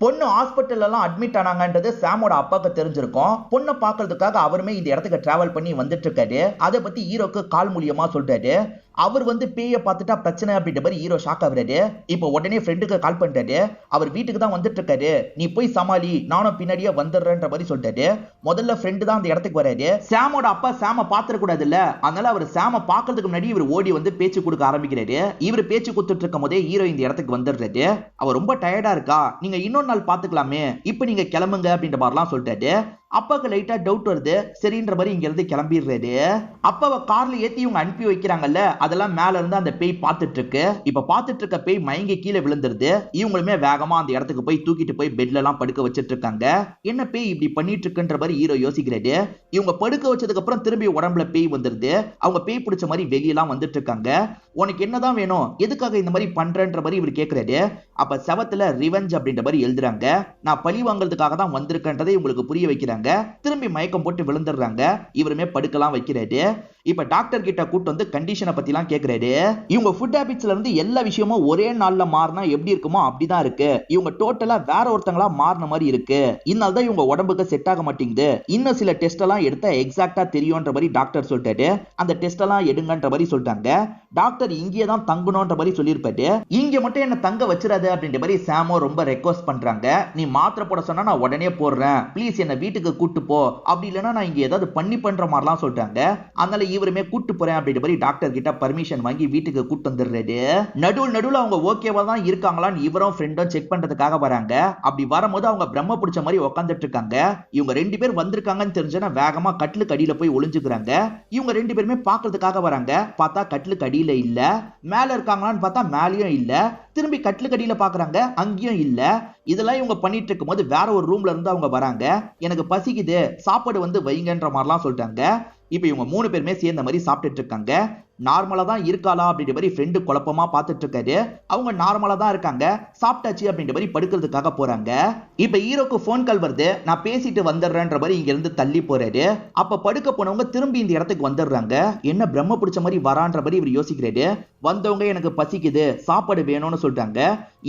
பொண்ணு ஹாஸ்பிட்டல் எல்லாம் அட்மிட் ஆனாங்கன்றது சாமோட அப்பாக்கு தெரிஞ்சிருக்கும். பொண்ணை பாக்குறதுக்காக அவருமே இந்த இடத்துக்கு டிராவல் பண்ணி வந்துட்டு இருக்காரு. அதை பத்தி ஹீரோக்கு கால் மூலியமா சொல்றாரு. அவர் வந்து பேய பார்த்துட்டா பிரச்சனை அப்படின்ற மாதிரி ஹீரோ ஷாக் ஆகுறாரு. இப்போ உடனே ஃப்ரெண்டுக்கு கால் பண்றாரு. அவர் வீட்டுக்கு தான் வந்துட்டு இருக்காரு. நீ போய் சமாளி, நானும் பின்னாடியே வந்துடுறேன்ற மாதிரி சொல்றாரு. முதல்ல ஃப்ரெண்டு தான் அந்த இடத்துக்கு வராரு. சாமோட அப்பா சாம பாத்துற கூடாது இல்ல, அதனால அவர் சாம பாக்குறதுக்கு முன்னாடி இவர் ஓடி வந்து பேச்சு கொடுக்க ஆரம்பிக்கிறாரு. இவர் பேச்சு கொடுத்துட்டு இருக்கும் போதே ஹீரோ இந்த இடத்துக்கு வந்துடுறாரு. அவர் ரொம்ப டயர்டா இருக்கா, நீங்க இன்னொரு நாள் பாத்துக்கலாமே, இப்ப நீங்க கிளம்புங்க அப்படின்ற மாதிரிலாம் சொல்லிட்டாரு. அப்பாவுக்கு லைட்டா டவுட் வருது. சரின்ற மாதிரி இங்க இருந்து கிளம்பிடுறாரு. அப்பாவை கார்ல ஏத்தி இவங்க அனுப்பி வைக்கிறாங்கல்ல, அதெல்லாம் மேல இருந்து அந்த பேய் பார்த்துட்டு இருக்கு. இப்ப பார்த்துட்டு இருக்க பேய் மயங்கி கீழே விழுந்துருது. இவங்களுமே வேகமா அந்த இடத்துக்கு போய் தூக்கிட்டு போய் பெட்ல எல்லாம் படுக்க வச்சிட்டு இருக்காங்க. என்ன பேய் இப்படி பண்ணிட்டு இருக்குன்ற மாதிரி ஹீரோ யோசிக்கிறாரு. இவங்க படுக்க வச்சதுக்கு அப்புறம் திரும்பி உடம்புல பேய் வந்துருது. அவங்க பேய் பிடிச்ச மாதிரி வெளியெல்லாம் வந்துட்டு இருக்காங்க. உனக்கு என்னதான் வேணும், எதுக்காக இந்த மாதிரி பண்றன்ற மாதிரி இவர் கேக்குறாரு. அப்ப செவத்துல ரிவெஞ்ச் அப்படின்ற மாதிரி எழுதுறாங்க. நான் பழி வாங்குறதுக்காக தான் வந்திருக்கன்றதை உங்களுக்கு புரிய வைக்கிறாங்க. திரும்பி மயக்கம் போட்டு விழுந்துடுறாங்க. இவருமே படுக்கலாம் வைக்கிறாரு. இப்ப டாக்டர் கிட்ட கூட்டு வந்து கண்டிஷனை பத்தி எல்லாம் கேக்குறாரு. இவங்க ஃபுட் ஹாபிட்ஸ்ல இருந்து எல்லா விஷயமும் ஒரே நாள்ல மாறினா எப்படி இருக்குமோ அப்படிதான் இருக்கு. இவங்க டோட்டலா வேற ஒருத்தங்களா மாறின மாதிரி இருக்கு. இதனால தான் இவங்க உடம்புக்கு செட் ஆக மாட்டேங்குது. இன்னும் சில டெஸ்ட் எல்லாம் எடுத்தா எக்ஸாக்டா தெரியும்ன்ற மாதிரி டாக்டர் சொல்லிட்டாரு. அந்த டெஸ்ட் எல்லாம் எடுங்கன்ற மாதிரி சொல்லிட்டாங்க. டாக்டர் இங்கே தான் தங்கணும்ன்ற மாதிரி சொல்லியிருப்பாரு. இங்க மட்டும் என்ன தங்க வச்சிடாது அப்படின்ற மாதிரி சாமோ ரொம்ப ரெக்வஸ்ட் பண்றாங்க. நீ மாத்திரை போட சொன்னா நான் உடனே போடுறேன், ப்ளீஸ் என்ன வீட்டுக்கு கூட்டு போ, அப்படி இல்லைன்னா நான் இங்க ஏதாவது பண்ற மாதிரிலாம் சொல்லிட்டாங்க. அதனால இவருமே கூட்டு போறேன் அப்படின்ற மாதிரி டாக்டர் கிட்ட பர்மிஷன் வாங்கி வீட்டுக்கு கூட்டு வந்துடுறாரு. நடுவுல அவங்க ஓகேவா தான் இருக்காங்களான்னு இவரும் ஃப்ரெண்டும் செக் பண்றதுக்காக வராங்க. அப்படி வரும்போது அவங்க பிரம்ம பிடிச்ச மாதிரி உட்காந்துட்டு இருக்காங்க. இவங்க 2 பேர் வந்திருக்காங்கன்னு தெரிஞ்சா வேகமா கட்டிலுக்கு அடியில போய் ஒளிஞ்சுக்கிறாங்க. இவங்க 2 பேருமே பாக்குறதுக்காக வராங்க. பார்த்தா கட்டிலுக்கு அடியில இல்ல. மேல இருக்காங்களான்னு பார்த்தா மேலயும் இல்ல. திரும்பி கட்டிலுக்கு அடியில பாக்குறாங்க, அங்கேயும் இல்ல. இதெல்லாம் இவங்க பண்ணிட்டு இருக்கும்போது வேற ஒரு ரூம்ல இருந்து அவங்க வராங்க. எனக்கு பசிக்குது, சாப்பாடு வந்து வைங்கன்ற மாதிரிலாம் சொல்லிட்டாங்க. இப்ப இவங்க 3 பேருமே சேர்ந்த மாதிரி சாப்பிட்டுட்டு இருக்காங்க. நார்மலா தான் இருக்காளா அப்படின்ற மாதிரி ஃப்ரெண்டு குழப்பமா பார்த்துட்டு இருக்காரு. அவங்க நார்மலா தான் இருக்காங்க, சாப்பிட்டாச்சு அப்படின்ற மாதிரி படுக்கிறதுக்காக போறாங்க. இப்ப ஹீரோக்கு போன் கால் வருது. நான் பேசிட்டு வந்துடுறேன்ற மாதிரி இங்க இருந்து தள்ளி போறாரு. அப்ப படுக்க போனவங்க திரும்பி இந்த இடத்துக்கு வந்துடுறாங்க. என்ன பிரம்ம பிடிச்ச மாதிரி வரான்ற மாதிரி இவர் யோசிக்கிறாரு. வந்தவங்க எனக்கு பசிக்குது, சாப்பாடு வேணும்னு சொல்லிட்டாங்க.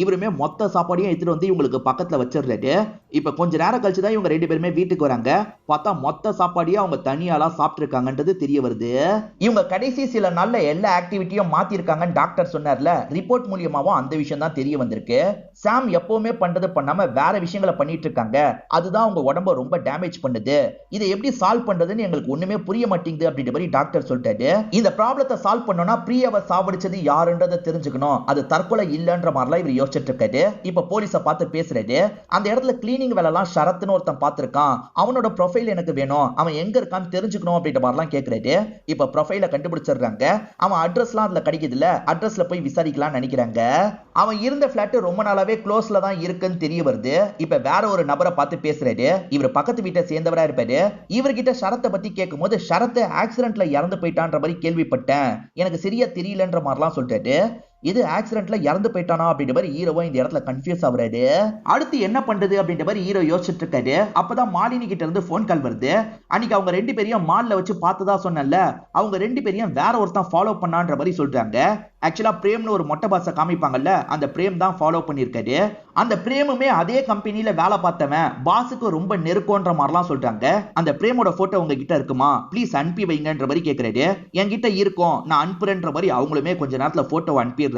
இவருமே மொத்த சாப்பாடையும் எடுத்துட்டு வந்து இவங்களுக்கு பக்கத்துல வச்சிடுறாரு. இப்ப கொஞ்ச நேரம் கழிச்சு தான் இவங்க 2 பேருமே வீட்டுக்கு வராங்க. பார்த்தா மொத்த சாப்பாடையும் அவங்க தனியாலாம் சாப்பிட்டு இருக்காங்கன்றது தெரிய வருது. இவங்க கடைசி சில நாள்ல எல்லா ஆக்டிவிட்டியும் மாத்தி இருக்காங்கன்னு டாக்டர் சொன்னார்ல, ரிப்போர்ட் மூலமாவும் அந்த விஷயம் தான் தெரிய வந்திருக்கு. சாம் எப்பவுமே பண்றது பண்ணாம வேற விஷயங்களை பண்ணிட்டு இருக்காங்க. அதுதான் அவங்க உடம்ப ரொம்ப டேமேஜ் பண்ணுது. இதை எப்படி சால்வ் பண்றதுன்னு எங்களுக்கு ஒண்ணுமே புரிய மாட்டேங்குது அப்படின்ற மாதிரி டாக்டர் சொல்லிட்டாரு. இந்த ப்ராப்ளத்தை சால்வ் பண்ணனும்னா பிரியாவை சாவடிச்சது யாருன்றதை தெரிஞ்சுக்கணும். அது தற்கொலை இல்லன்ற மாதிரிலாம் இவர் யோசிச்சுட்டு இருக்காரு. இப்ப போலீஸை பார்த்து பேசுறாரு. அந்த இடத்துல கிளீனிங் வேலை எல்லாம் ஷரத்னு ஒருத்தன் பார்த்திருக்கான். அவனோட ப்ரொஃபைல் எனக்கு வேணும், அவன் எங்க இருக்கான்னு தெரிஞ்சுக்கணும் அப்படின்ற மாதிரிலாம் கேட்கிறாரு. இப்ப ப்ரொஃபைல கண்டுபிடிச்சிடுறாங்க. அவன் அட்ரஸ்லாம் அதுல கிடைக்குதுல, அட்ரஸ்ல போய் விசாரிக்கலாம்னு நினைக்கிறாங்க. அவன் இருந்த பிளாட் ரொம்ப நாளாவே க்ளோஸ்ல தான் இருக்குன்னு தெரிய வருது. இப்ப வேற ஒரு நபரை பார்த்து பேசுறாரு. இவர் பக்கத்து வீட்டை சேர்ந்தவரா இருப்பாரு. இவர்கிட்ட ஷரத்தை பத்தி கேட்கும்போது ஷரத் ஆக்சிடென்ட்ல இறந்து போயிட்டான்ற மாதிரி கேள்விப்பட்டேன், எனக்கு சரியா தெரியலன்ற மாதிரிலாம் சொல்லிட்டாரு. இது ஆக்சிடென்ட்ல இறந்து போயிட்டானா அப்படின்ற மாதிரி ஹீரோவா இந்த இடத்துல கன்ஃபியூஸ் ஆகுறாரு. அடுத்து என்ன பண்றது அப்படின்ற மாதிரி ஹீரோ யோசிச்சுட்டு இருக்காரு. அப்பதான் மாலினி கிட்ட இருந்து போன் கால் வருது. அன்னைக்கு அவங்க 2 பேரையும் மால்ல வச்சு பார்த்ததா சொன்னல, அவங்க 2 பேரையும் வேற ஒருத்தன் ஃபாலோ பண்ணான்ற மாதிரி சொல்றாங்க. ஆக்சுவலா பிரேம்னு ஒரு மொட்டை பாஸை காமிப்பாங்கல்ல, அந்த பிரேம் தான் ஃபாலோ பண்ணிருக்காரு. அந்த பிரேமுமே அதே கம்பெனில வேலை பார்த்தவன், பாஸுக்கு ரொம்ப நெருக்கம்ன்ற மாதிரிலாம் சொல்றாங்க. அந்த பிரேமோட போட்டோ உங்ககிட்ட இருக்குமா, ப்ளீஸ் அனுப்பி வைங்கன்ற மாதிரி கேட்கிறாரு. என்கிட்ட இருக்கும், நான் அனுப்புறேன்ற மாதிரி அவங்களுமே கொஞ்ச நேரத்துல போட்டோ அனுப்பிடுறாங்க.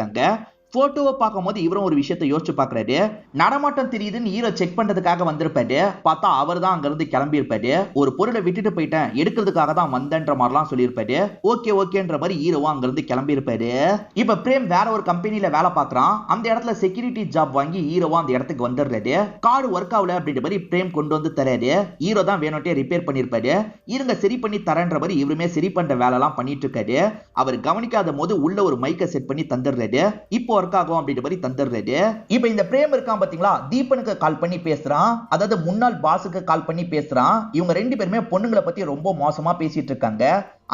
போட்டோவை பார்க்கும்போது இவரும் ஒரு விஷயத்தை யோசிச்சு பாக்குறாரு. நடமாட்டம் தெரியுதுன்னு ஹீரோ செக் பண்றதுக்காக வந்திருப்பாரு. பார்த்தா அவர் தான் அங்க இருந்து கிளம்பி இருப்பாரு. ஒரு பொருளை விட்டுட்டு போயிட்டேன், எடுக்கிறதுக்காக தான் வந்தேன்ற மாதிரிலாம் சொல்லியிருப்பாரு. ஓகேன்ற மாதிரி ஹீரோவா அங்க இருந்து கிளம்பி இருப்பாரு. இப்ப பிரேம் வேற ஒரு கம்பெனில வேலை பார்க்கறான். அந்த இடத்துல செக்யூரிட்டி ஜாப் வாங்கி ஹீரோவா அந்த இடத்துக்கு வந்துடுறாரு. கார்டு ஒர்க் ஆகல அப்படின்ற மாதிரி பிரேம் கொண்டு வந்து தராரு. ஹீரோ தான் வேணும்ட்டே ரிப்பேர் பண்ணிருப்பாரு. இருங்க சரி பண்ணி தரேன்ற மாதிரி இவருமே சரி பண்ற வேலை எல்லாம் பண்ணிட்டு இருக்காரு. அவர் கவனிக்காத போது உள்ள ஒரு மைக்கை செட் பண்ணி தந்துடுறாரு. இப்போ ஒர்க் ஆகும் அப்படின்ற மாதிரி தந்துடுறாரு. இப்போ இந்த பிரேம் இருக்கான் பாத்தீங்களா, தீபனுக்கு கால் பண்ணி பேசுறான். அதாவது முன்னாள் பாஸுக்கு கால் பண்ணி பேசுறான். இவங்க 2 பேருமே பொண்ணுங்களை பத்தி ரொம்ப மோசமா பேசிட்டு இருக்காங்க.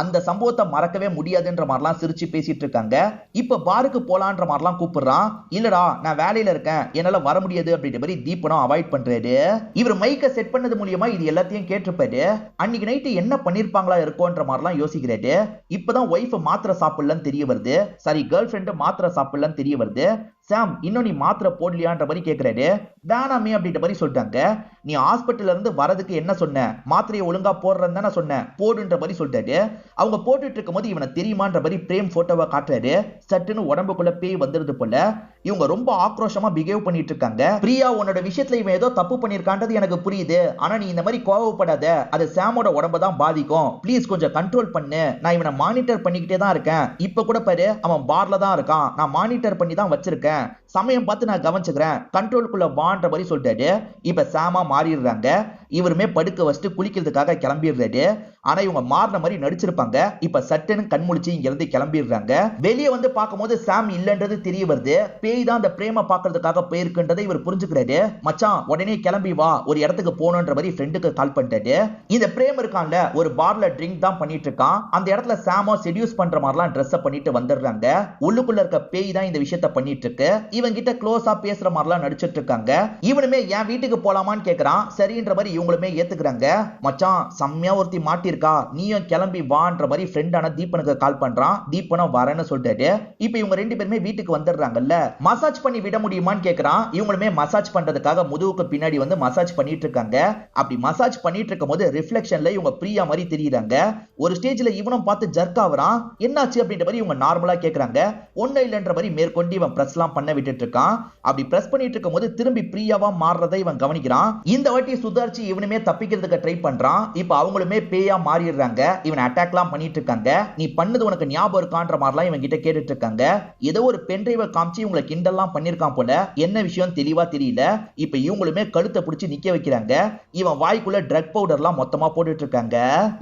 அந்த சம்பவத்தை மறக்கவே முடியாதுன்ற மாதிரிலாம் சிரிச்சு பேசிட்டு இருக்காங்க. இப்ப பாருக்கு போலான்ற மாதிரிலாம் கூப்பிடுறான். இல்லடா நான் வேலையில இருக்கேன், என்னால வர முடியாது அப்படின்ற மாதிரி தீபனும் அவாய்ட் பண்றாரு. இவர் மைக்க செட் பண்ணது மூலியமா இது எல்லாத்தையும் கேட்டிருப்பாரு. அன்னைக்கு நைட்டு என்ன பண்ணிருப்பாங்களா இருக்கும்ன்ற மாதிரிலாம் யோசிக்கிறாரு. இப்பதான் ஒய்ஃப் மாத்திரை சாப்பிடலன்னு தெரிய வருது. சாரி, கேர்ள் ஃபிரெண்ட் மாத்திரை சாப்பிடலன்னு தெரிய வருது. சாம் இன்னும் நீ மாத்திரை போடலையான்ற மாதிரி கேட்கிறாரு. வேணாமே அப்படின்ற மாதிரி சொல்லிட்டாங்க. நீ ஹாஸ்பிட்டல்ல இருந்து வரதுக்கு என்ன சொன்ன, மாத்திரையை ஒழுங்கா போடுறேன்னு தானே சொன்ன, போடுன்ற மாதிரி சொல்லிட்டாரு. அவங்க போட்டுட்டு இருக்கும் போது இவனை தெரியுமான்ற மாதிரி பிரேம் போட்டோவை காட்டுறாரு. சட்டுன்னு உடம்புக்குள்ள பேய் வந்துருது போல. இவங்க ரொம்ப ஆக்ரோஷமா பிஹேவ் பண்ணிட்டு இருக்காங்க. பிரியா, உன்னோட விஷயத்துல இவன் ஏதோ தப்பு பண்ணிருக்கான்றது எனக்கு புரியுது. ஆனா நீ இந்த மாதிரி கோவப்படாத. அது சாமோட உடம்ப தான் பாதிக்கும். ப்ளீஸ் கொஞ்சம் கண்ட்ரோல் பண்ணு. நான் இவனை மானிட்டர் பண்ணிக்கிட்டே தான் இருக்கேன். இப்ப கூட பாரு, அவன் பார்ல தான் இருக்கான். நான் மானிட்டர் பண்ணி தான் வச்சிருக்கேன். சமயம் பார்த்து நான் கவனிச்சுக்கிறேன். கண்ட்ரோலுக்குள்ள வான்ற மாதிரி சொல்லிட்டாரு. இப்ப சாமா மாறிடுறாங்க. இவருமே படுக்க வச்சுட்டு குளிக்கிறதுக்காக கிளம்பிடுறாரு. ஆனா இவங்க மாறின மாதிரி நடிச்சிருப்பாங்க. இப்ப சட்டுன்னு கண்முழிச்சு இங்க இருந்து கிளம்பிடுறாங்க. வெளியே வந்து பார்க்கும்போது சாம் இல்லன்றது தெரிய வருது. பேய் தான் அந்த பிரேம பாக்குறதுக்காக போயிருக்குன்றதை இவர் புரிஞ்சுக்கிறாரு. மச்சான், உடனே கிளம்பி வா, ஒரு இடத்துக்கு போகணுன்ற மாதிரி ஃப்ரெண்டுக்கு கால் பண்ணிட்டாரு. இந்த பிரேம் இருக்கான்ல, ஒரு பார்ல ட்ரிங்க் தான் பண்ணிட்டு இருக்கான். அந்த இடத்துல சாமோ செடியூஸ் பண்ற மாதிரிலாம் ட்ரெஸ் பண்ணிட்டு வந்துடுறாங்க. உள்ளுக்குள்ள இருக்க பேய் தான் இந்த விஷயத்த பண்ணிட்டு இருக்கு. இவன் கிட்ட க்ளோஸா பேசுற மாதிரிலாம் நடிச்சிட்டு இருக்காங்க. இவனுமே என் வீட்டுக்கு போலாமான்னு கேக்குறான். சரின்ற மாதிரி இவங்களுமே ஏத்துக்கிறாங்க. மச்சான், செம்மையா ஒருத்தி மாட்டிருக்கா, நீயும் கிளம்பி வான்ற மாதிரி ஃப்ரெண்டான தீபனுக்கு கால் பண்றான். தீபனும் வரேன்னு சொல்லிட்டாரு. இப்ப இவங்க ரெண்டு பேருமே வீட்டுக்கு வந்துடுறாங்கல்ல. மசாஜ் பண்ணி விட முடியுமான்னு கேக்குறான். இவங்களுமே மசாஜ் பண்றதுக்காக முதுகுக்கு பின்னாடி வந்து மசாஜ் பண்ணிட்டு இருக்காங்க. அப்படி மசாஜ் பண்ணிட்டு இருக்கும் போது ரிஃப்ளெக்ஷன்ல இவங்க பிரியா மாதிரி தெரியுறாங்க. ஒரு ஸ்டேஜ்ல இவனும் பார்த்து ஜர்க் ஆவறான். என்னாச்சு அப்படின்ற மாதிரி இவங்க நார்மலா கேக்குறாங்க. ஒண்ணு இல்லன்ற மாதிரி மேற்கொண்டு இவன் பிரஸ்லாம் பண்ண விட்டுட்டு இருக்கான். அப்படி பிரஸ் பண்ணிட்டு இருக்கும் போது திரும்பி பிரியாவா மாறுறதை இவன் கவனிக்கிறான். இந்த வாட்டி சுதாரிச்சு இவனுமே தப்பிக்கிறதுக்கு ட்ரை பண்றான். இப்ப அவங்களுமே பேயா மாறிடுறாங்க. இவன் அட்டாக்லாம் பண்ணிட்டு இருக்காங்க. நீ பண்ணது உனக்கு ஞாபகம் இருக்கான்ற மாதிரிலாம் இவன் கிட்ட கேட்டுட்டு இருக்காங்க. ஏதோ ஒரு பென்ட்ரைவை காமிச்சு இவங்களை கிண்டல்லாம் பண்ணிருக்கான் போல. என்ன விஷயம் தெளிவா தெரியல. இப்ப இவங்களுமே கழுத்தை பிடிச்சு நிக்க வைக்கிறாங்க. இவன் வாய்க்குள்ள ட்ரக் பவுடர்லாம் மொத்தமா போட்டுட்டு இருக்காங்க.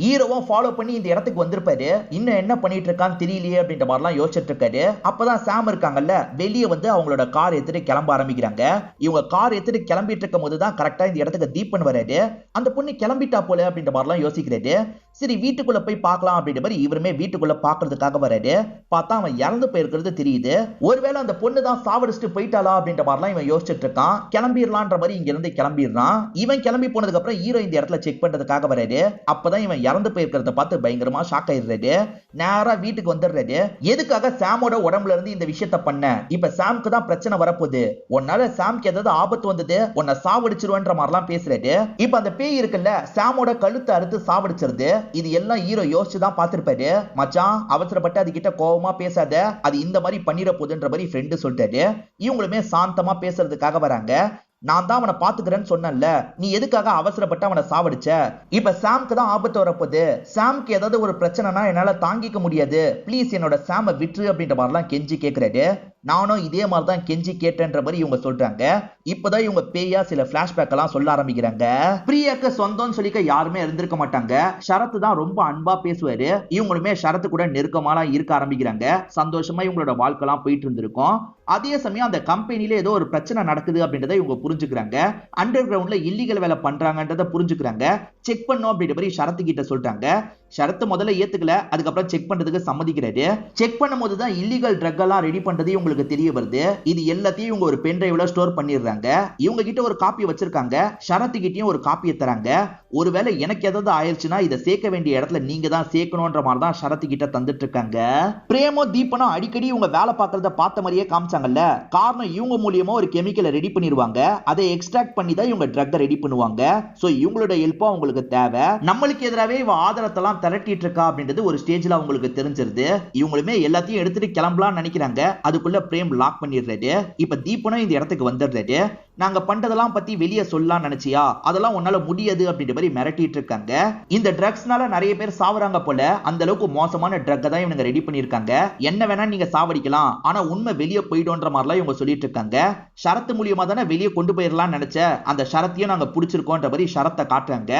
ஹீரோவும் ஃபாலோ பண்ணி இந்த இடத்துக்கு வந்திருப்பாரு. இன்னும் என்ன பண்ணிட்டு இருக்கான்னு தெரியலையே அப்படின்ற மாதிரிலாம் யோசிச்சுட்டு இருக்காரு. அப்பதான் சாம் இருக்காங்கல்ல, வெளியே வந்து அவங்களோட கார் எடுத்துட்டு கிளம்ப ஆரம்பிக்கிறாங்க. இவங்க கார் எடுத்துட்டு கிளம்பிட்டு இருக்கும் போதுதான் கரெக்டா இந்த இடத்துக்கு தீபன் வராரு. அந்த பொண்ணு கிளம்பிட்டா போல அப்படின்ற மாதிரிலாம் யோசிக்கிறாரு. சரி, வீட்டுக்குள்ள போய் பார்க்கலாம் அப்படின்ற மாதிரி இவருமே வீட்டுக்குள்ள பாக்குறதுக்காக வராரு. பார்த்தா அவன் இறந்து போயிருக்கிறது தெரியுது. ஒருவேளை அந்த பொண்ணு தான் சாவடிச்சுட்டு போயிட்டாளா அப்படின்ற மாதிரிலாம் இவன் யோசிச்சுட்டு இருக்கான். கிளம்பிடலான்ற மாதிரி இங்க இருந்து கிளம்பிடுறான். இவன் கிளம்பி போனதுக்கு அப்புறம் ஹீரோ இந்த இடத்துல செக் பண்றதுக்காக வராரு. அப்பதான் இவன் இறந்து போயிருக்கிறத பார்த்து பயங்கரமா ஷாக் ஆயிடுறாரு. நேரா வீட்டுக்கு வந்துடுறாரு. எதுக்காக சாமோட உடம்புல இருந்து இந்த விஷயத்த பண்ண? இப்ப சாம்க்கு தான் பிரச்சனை வரப்போகுது. உன்னால சாம்க்கு ஏதாவது ஆபத்து வந்தது, உன்னை சாவடிச்சிருவன்ற மாதிரிலாம் பேசுறாரு. இப்ப அந்த பேய் இருக்குல்ல, சாமோட கழுத்தை அறுத்து சாவடிச்சிருது. இது எல்லாம் ஹீரோ யோசிச்சு தான் பார்த்திருப்பாரு. மச்சான், அவசரப்பட்டு அது கிட்ட கோவமா பேசாத, அது இந்த மாதிரி பண்ணிட போகுதுன்ற மாதிரி ஃப்ரெண்டு சொல்லிட்டாரு. இவங்களுமே சாந்தமா பேசுறதுக்காக வராங்க. நான் தான் அவனை பாத்துக்கிறேன்னு சொன்னேன்ல, நீ எதுக்காக அவசரப்பட்டு அவனை சாவடிச்ச? இப்ப சாம்க்கு தான் ஆபத்து வரப்போகுது. சாம்க்கு ஏதாவது ஒரு பிரச்சனைனா என்னால தாங்கிக்க முடியாது. ப்ளீஸ் என்னோட சாம விட்டுரு அப்படின்ற மாதிரிலாம் கெஞ்சி கேட்கிறாரு. நானும் இதே மாதிரி தான் கெஞ்சி கேட்டேன்ற மாதிரி இவங்க சொல்றாங்க. இப்பதான் இவங்க பேயா சில பிளாஷ்பேக் எல்லாம் சொல்ல ஆரம்பிக்கிறாங்க. பிரியாக்கு சொந்தம்னு சொல்லிக்க யாருமே இருந்திருக்க மாட்டாங்க. ஷரத் தான் ரொம்ப அன்பா பேசுவாரு. இவங்களுமே ஷரத்து கூட நெருக்கமாலாம் இருக்க ஆரம்பிக்கிறாங்க. சந்தோஷமா இவங்களோட வாழ்க்கைலாம் போயிட்டு இருந்திருக்கும். அதே சமயம் அந்த கம்பெனில ஏதோ ஒரு பிரச்சனை நடக்குது அப்படின்றத இவங்க புரிஞ்சுக்கிறாங்க. அண்டர் கிரவுண்ட்ல இல்லீகல் வேலை பண்றாங்கன்றத புரிஞ்சுக்கிறாங்க. செக் பண்ணும் அப்படின்ற மாதிரி ஷரத்து கிட்ட சொல்றாங்க. ஷரத்து முதல்ல ஏத்துக்கல, அதுக்கப்புறம் செக் பண்றதுக்கு சம்மதிக்கிறாரு. செக் பண்ணும்போது தான் இல்லீகல் ட்ரக் எல்லாம் ரெடி பண்றது உங்களுக்கு தெரிய வருது. இது எல்லாத்தையும் இவங்க ஒரு பென் டிரைவ்ல ஸ்டோர் பண்ணிடுறாங்க. இவங்க கிட்ட ஒரு காப்பி வச்சிருக்காங்க. ஷரத்து கிட்டயும் ஒரு காப்பியை தராங்க. ஒருவேளை எனக்கு ஏதாவது ஆயிடுச்சுன்னா இதை சேர்க்க வேண்டிய இடத்துல நீங்க தான் சேர்க்கணும்ன்ற மாதிரி தான் ஷரத்து கிட்ட தந்துட்டு இருக்காங்க. பிரேமோ தீபனும் அடிக்கடி இவங்க வேலை பார்க்கறத பார்த்த மாதிரியே காமிச்சாங்கல்ல. காரணம், இவங்க மூலியமா ஒரு கெமிக்கலை ரெடி பண்ணிடுவாங்க. அதை எக்ஸ்ட்ராக்ட் பண்ணி தான் இவங்க ட்ரக்கை ரெடி பண்ணுவாங்க. சோ இவங்களோட ஹெல்ப்பும் அவங்களுக்கு தேவை. நம்மளுக்கு எதிராகவே இவ ஆதாரத்தெல்லாம் திரட்டிட்டு இருக்கா அப்படின்றது ஒரு ஸ்டேஜ்ல அவங்களுக்கு தெரிஞ்சிருது. இவங்களுமே எல்லாத்தையும் எடுத்துட்டு கிளம்பலாம்னு நினைக்கிறாங்க. அதுக்குள்ள பிரேம் லாக் பண்ணிடுறாரு. இப்ப தீபனும் இந்த இடத்துக்கு வந்துடுறாரு. நாங்க பண்றதெல்லாம் பத்தி வெளியே சொல்லலாம் நினைச்சியா? அதெல்லாம் உன்னால முடியாது அப்படின்ற மாதிரி மிரட்டிட்டு இருக்காங்க. இந்த ட்ரக்ஸ்னால நிறைய பேர் சாவறாங்க போல. அந்த அளவுக்கு மோசமான ட்ரக் தான் இவங்க ரெடி பண்ணிருக்காங்க. என்ன வேணா நீங்க சாவடிக்கலாம், ஆனா உண்மை வெளியே போயிடும்ன்ற மாதிரிலாம் இவங்க சொல்லிட்டு இருக்காங்க. ஷரத்து மூலியமா தானே வெளியே கொண்டு போயிடலாம் நினைச்ச, அந்த ஷரத்தையும் நாங்க பிடிச்சிருக்கோன்ற மாதிரி ஷரத்தை காட்டுறாங்க.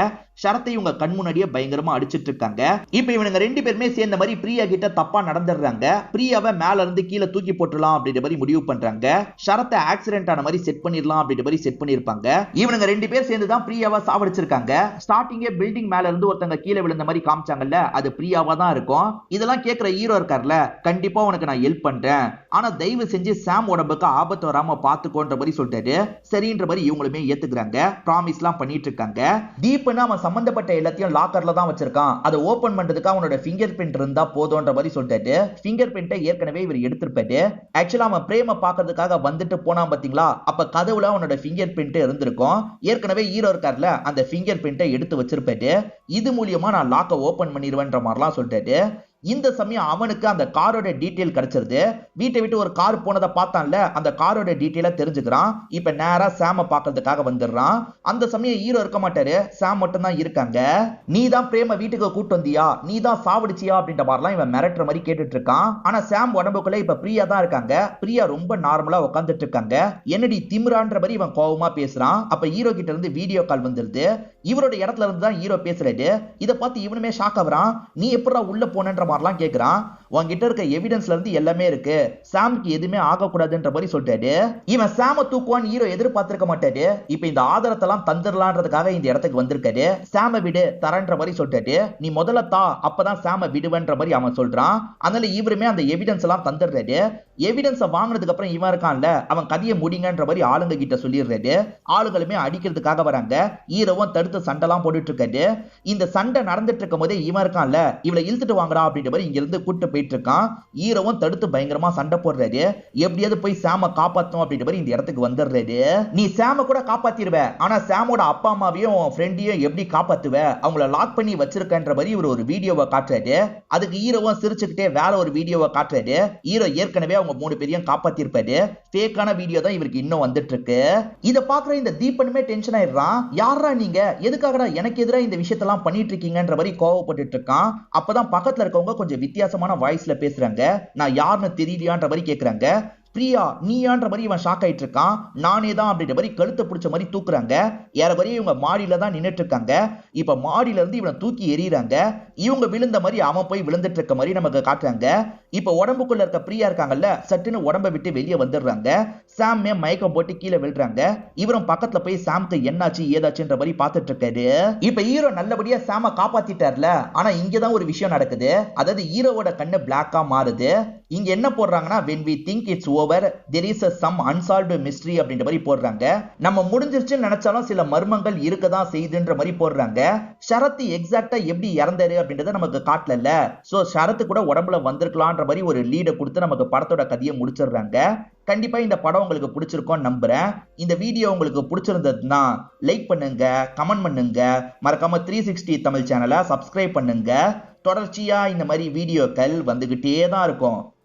ஷரத்தை இவங்க கண் முன்னாடியே பயங்கரமா அடிச்சிட்டு இருக்காங்க. இப்ப இவங்க ரெண்டு பேருமே சேர்ந்த மாதிரி பிரியா கிட்ட தப்பா நடந்துடுறாங்க. பிரியாவை மேல இருந்து கீழே தூக்கி போட்டுலாம் அப்படின்ற மாதிரி முடிவு பண்றாங்க. ஷரத்தை ஆக்சிடென்ட் ஆன மாதிரி செட் பண்ணிடலாம் அப்படின்ற மாதிரி செட் பண்ணிருப்பாங்க. இவங்க ரெண்டு பேர் சேர்ந்து தான் பிரியாவை சாவடிச்சிருக்காங்க. ஸ்டார்டிங்கே பில்டிங் மேல இருந்து ஒருத்தங்க கீழே விழுந்த மாதிரி காமிச்சாங்கல்ல, அது பிரியாவா தான் இருக்கும். இதெல்லாம் கேட்கிற ஹீரோ இருக்கார்ல, கண்டிப்பா உனக்கு நான் ஹெல்ப் பண்றேன், ஆனா தயவு செஞ்சு சாம் உடம்புக்கு ஆபத்து வராம பாத்துக்கோன்ற மாதிரி சொல்லிட்டாரு. சரின்ற மாதிரி இவங்களுமே ஏத்துக்கிறாங்க. ப்ராமிஸ்லாம் பண்ணிட்டு இருக்காங்க. தீபன் அவன் சம்பந்தப்பட்ட எல்லாத்தையும் லாக்கர்ல தான் வச்சிருக்கான். அதை ஓபன் பண்றதுக்கு அவனோட ஃபிங்கர் பிரிண்ட் இருந்தா போதும்ன்ற மாதிரி சொல்லிட்டாரு. ஃபிங்கர் பிரிண்ட்டை ஏற்கனவே இவர் எடுத்திருப்பாரு. ஆக்சுவலா அவன் பிரேம பாக்குறதுக்காக வந்துட்டு போனான் பாத்தீங்களா, அப்ப கதவுல அவனோட ஃபிங்கர் பிரிண்ட் இருந்திருக்கும். ஏற்கனவே ஹீரோ இருக்கார்ல, அந்த ஃபிங்கர் பிரிண்ட்டை எடுத்து வச்சிருப்பாரு. இது மூலியமா நான் லாக்கை ஓபன் பண்ணிடுவேன்ற மாதிரிலாம் சொல்லிட்டாரு. இந்த சமயம் அவனுக்கு அந்த காரோட டீடைல் கிடைச்சிருது. வீட்டை விட்டு ஒரு கார் போனதை பார்த்தான்ல, அந்த காரோட டீடைல தெரிஞ்சுக்கிறான். இப்ப நேரா சாம பாக்குறதுக்காக வந்துடுறான். அந்த சமயம் ஹீரோ இருக்க மாட்டாரு, சாம் மட்டும் தான் இருக்காங்க. நீ தான் பிரேம வீட்டுக்கு கூட்டு வந்தியா, நீ தான் சாவடிச்சியா அப்படின்ற மாதிரிலாம் இவன் மிரட்டுற மாதிரி கேட்டுட்டு இருக்கான். ஆனா சாம் உடம்புக்குள்ள இப்ப பிரியா தான் இருக்காங்க. பிரியா ரொம்ப நார்மலா உட்காந்துட்டு இருக்காங்க. என்னடி திமிரான்ற மாதிரி இவன் கோவமா பேசுறான். அப்ப ஹீரோ கிட்ட இருந்து வீடியோ கால் வந்துருது. இவரோட இடத்துல இருந்து தான் ஹீரோ பேசுறாரு. இதை பார்த்து இவனுமே ஷாக் ஆகுறான். நீ எப்படா உள்ள போனன்ற மாதிரிலாம் கேட்கிறான். உன்கிட்ட இருக்க எவிடன்ஸ்ல இருந்து எல்லாமே இருக்கு, சாம்க்கு எதுவுமே ஆகக்கூடாதுன்ற மாதிரி சொல்லிட்டாரு. இவன் சாம தூக்குவான் ஹீரோ எதிர்பார்த்திருக்க மாட்டாரு. இப்ப இந்த ஆதாரத்தெல்லாம் தந்துடலான்றதுக்காக இந்த இடத்துக்கு வந்திருக்காரு. சாம விடு தரன்ற மாதிரி சொல்லிட்டாரு. நீ முதல்ல தா, அப்பதான் சாம விடுவன்ற மாதிரி அவன் சொல்றான். அதனால இவருமே அந்த எவிடன்ஸ் எல்லாம் தந்துடுறாரு. எவிடன்ஸ் வாங்கினதுக்கு அப்புறம் இவன் இருக்கான்ல, அவன் கதையை முடிங்கன்ற மாதிரி ஆளுங்க கிட்ட சொல்லிடுறாரு. ஆளுங்களுமே அடிக்கிறதுக்காக வராங்க. ஹீரோவும் தடுத்து சண்டைலாம் போட்டுட்டு இருக்காரு. இந்த சண்டை நடந்துட்டு இருக்கும் போதே இவன் இருக்கான்ல, இவளை இழுத்துட்டு வாங்கடா அப்படின்ற மாதிரி இங்க இருந்து கூட்டு போயிட்டு இருக்கான். ஹீரோவும் தடுத்து பயங்கரமா சண்டை போடுறாரு. எப்படியாவது போய் சாம காப்பாத்தும் அப்படின்ற மாதிரி இந்த இடத்துக்கு வந்துடுறாரு. நீ சாம கூட காப்பாத்திருவ, ஆனா சாமோட அப்பா அம்மாவையும் ஃப்ரெண்டையும் எப்படி காப்பாத்துவ, அவங்கள லாக் பண்ணி வச்சிருக்கன்ற மாதிரி இவர் ஒரு வீடியோவை காட்டுறாரு. அதுக்கு ஹீரோவும் சிரிச்சுக்கிட்டே வேற ஒரு வீடியோவை காட்டுறாரு. ஹீரோ ஏற்கனவே அவங்க 3 பேரையும் காப்பாத்திருப்பாரு. ஃபேக்கான வீடியோ தான் இவருக்கு இன்னும் வந்துட்டு இருக்கு. இத பாக்குற இந்த தீபனுமே டென்ஷன் ஆயிடுறான். யாரா நீங்க, எதுக்காகடா எனக்கு எதிராக இந்த விஷயத்தெல்லாம் பண்ணிட்டு இருக்கீங்கன்ற மாதிரி கோவப்பட்டு இருக்கான். அப்பதான் பக்கத்துல இருக்கவங்க கொஞ்சம் வித்தியாசமான வாய்ஸ்ல பேசுறாங்க. நான் யாருன்னு தெரியலையான்ற மாதிரி கேக்குறாங்க. பிரியா நீயான்ற மாதிரி இவன் ஷாக் ஆயிட்டு இருக்கான். நானே தான் அப்படின்ற மாதிரி கழுத்தை பிடிச்ச மாதிரி தூக்குறாங்க. ஏறவரையும் இவங்க மாடியில தான் நின்னுட்டு இருக்காங்க. இப்ப மாடியில இருந்து இவனை தூக்கி எறியறாங்க. இவங்க விழுந்த மாதிரி அவன் போய் விழுந்துட்டு இருக்க மாதிரி நமக்கு காட்டுறாங்க. இப்ப உடம்புக்குள்ள இருக்க பிரியா இருக்காங்கல்ல, சட்டுன்னு உடம்ப விட்டு வெளியே வந்துடுறாங்க. சாமே மயக்கம் போட்டு கீழே விழுறாங்க. இவரும் பக்கத்துல போய் சாம்க்கு என்னாச்சு ஏதாச்சுன்ற மாதிரி பார்த்துட்டு இருக்காரு. இப்ப ஹீரோ நல்லபடியா சாம காப்பாத்திட்டார்ல. ஆனா இங்கதான் ஒரு விஷயம் நடக்குது. அதாவது ஹீரோவோட கண்ணு பிளாக்கா மாறுது. இங்க என்ன போடுறாங்கன்னா, when we think it's over there is some unsolved mystery அப்படின்ற மாதிரி போடுறாங்க. நம்ம முடிஞ்சிருச்சுன்னு நினைச்சாலும் சில மர்மங்கள் இருக்கதான் செய்துன்ற மாதிரி போடுறாங்க. ஷரத் எக்ஸாக்ட்டா எப்படி இறந்தாரு அப்படின்றத நமக்கு காட்டல. சோ ஷரத் கூட உடம்புல வந்திருக்கலாம்ன்ற மாதிரி ஒரு லீட கொடுத்து நமக்கு படத்தோட கதையை முடிச்சிடுறாங்க. கண்டிப்பா இந்த படம் உங்களுக்கு பிடிச்சிருக்கும் நம்புறேன். இந்த வீடியோ உங்களுக்கு பிடிச்சிருந்ததுன்னா லைக் பண்ணுங்க, கமெண்ட் பண்ணுங்க, மறக்காம 360 தமிழ் சேனலை சப்ஸ்கிரைப் பண்ணுங்க. தொடர்ச்சியா இந்த மாதிரி வீடியோக்கள் வந்துகிட்டே தான் இருக்கும்.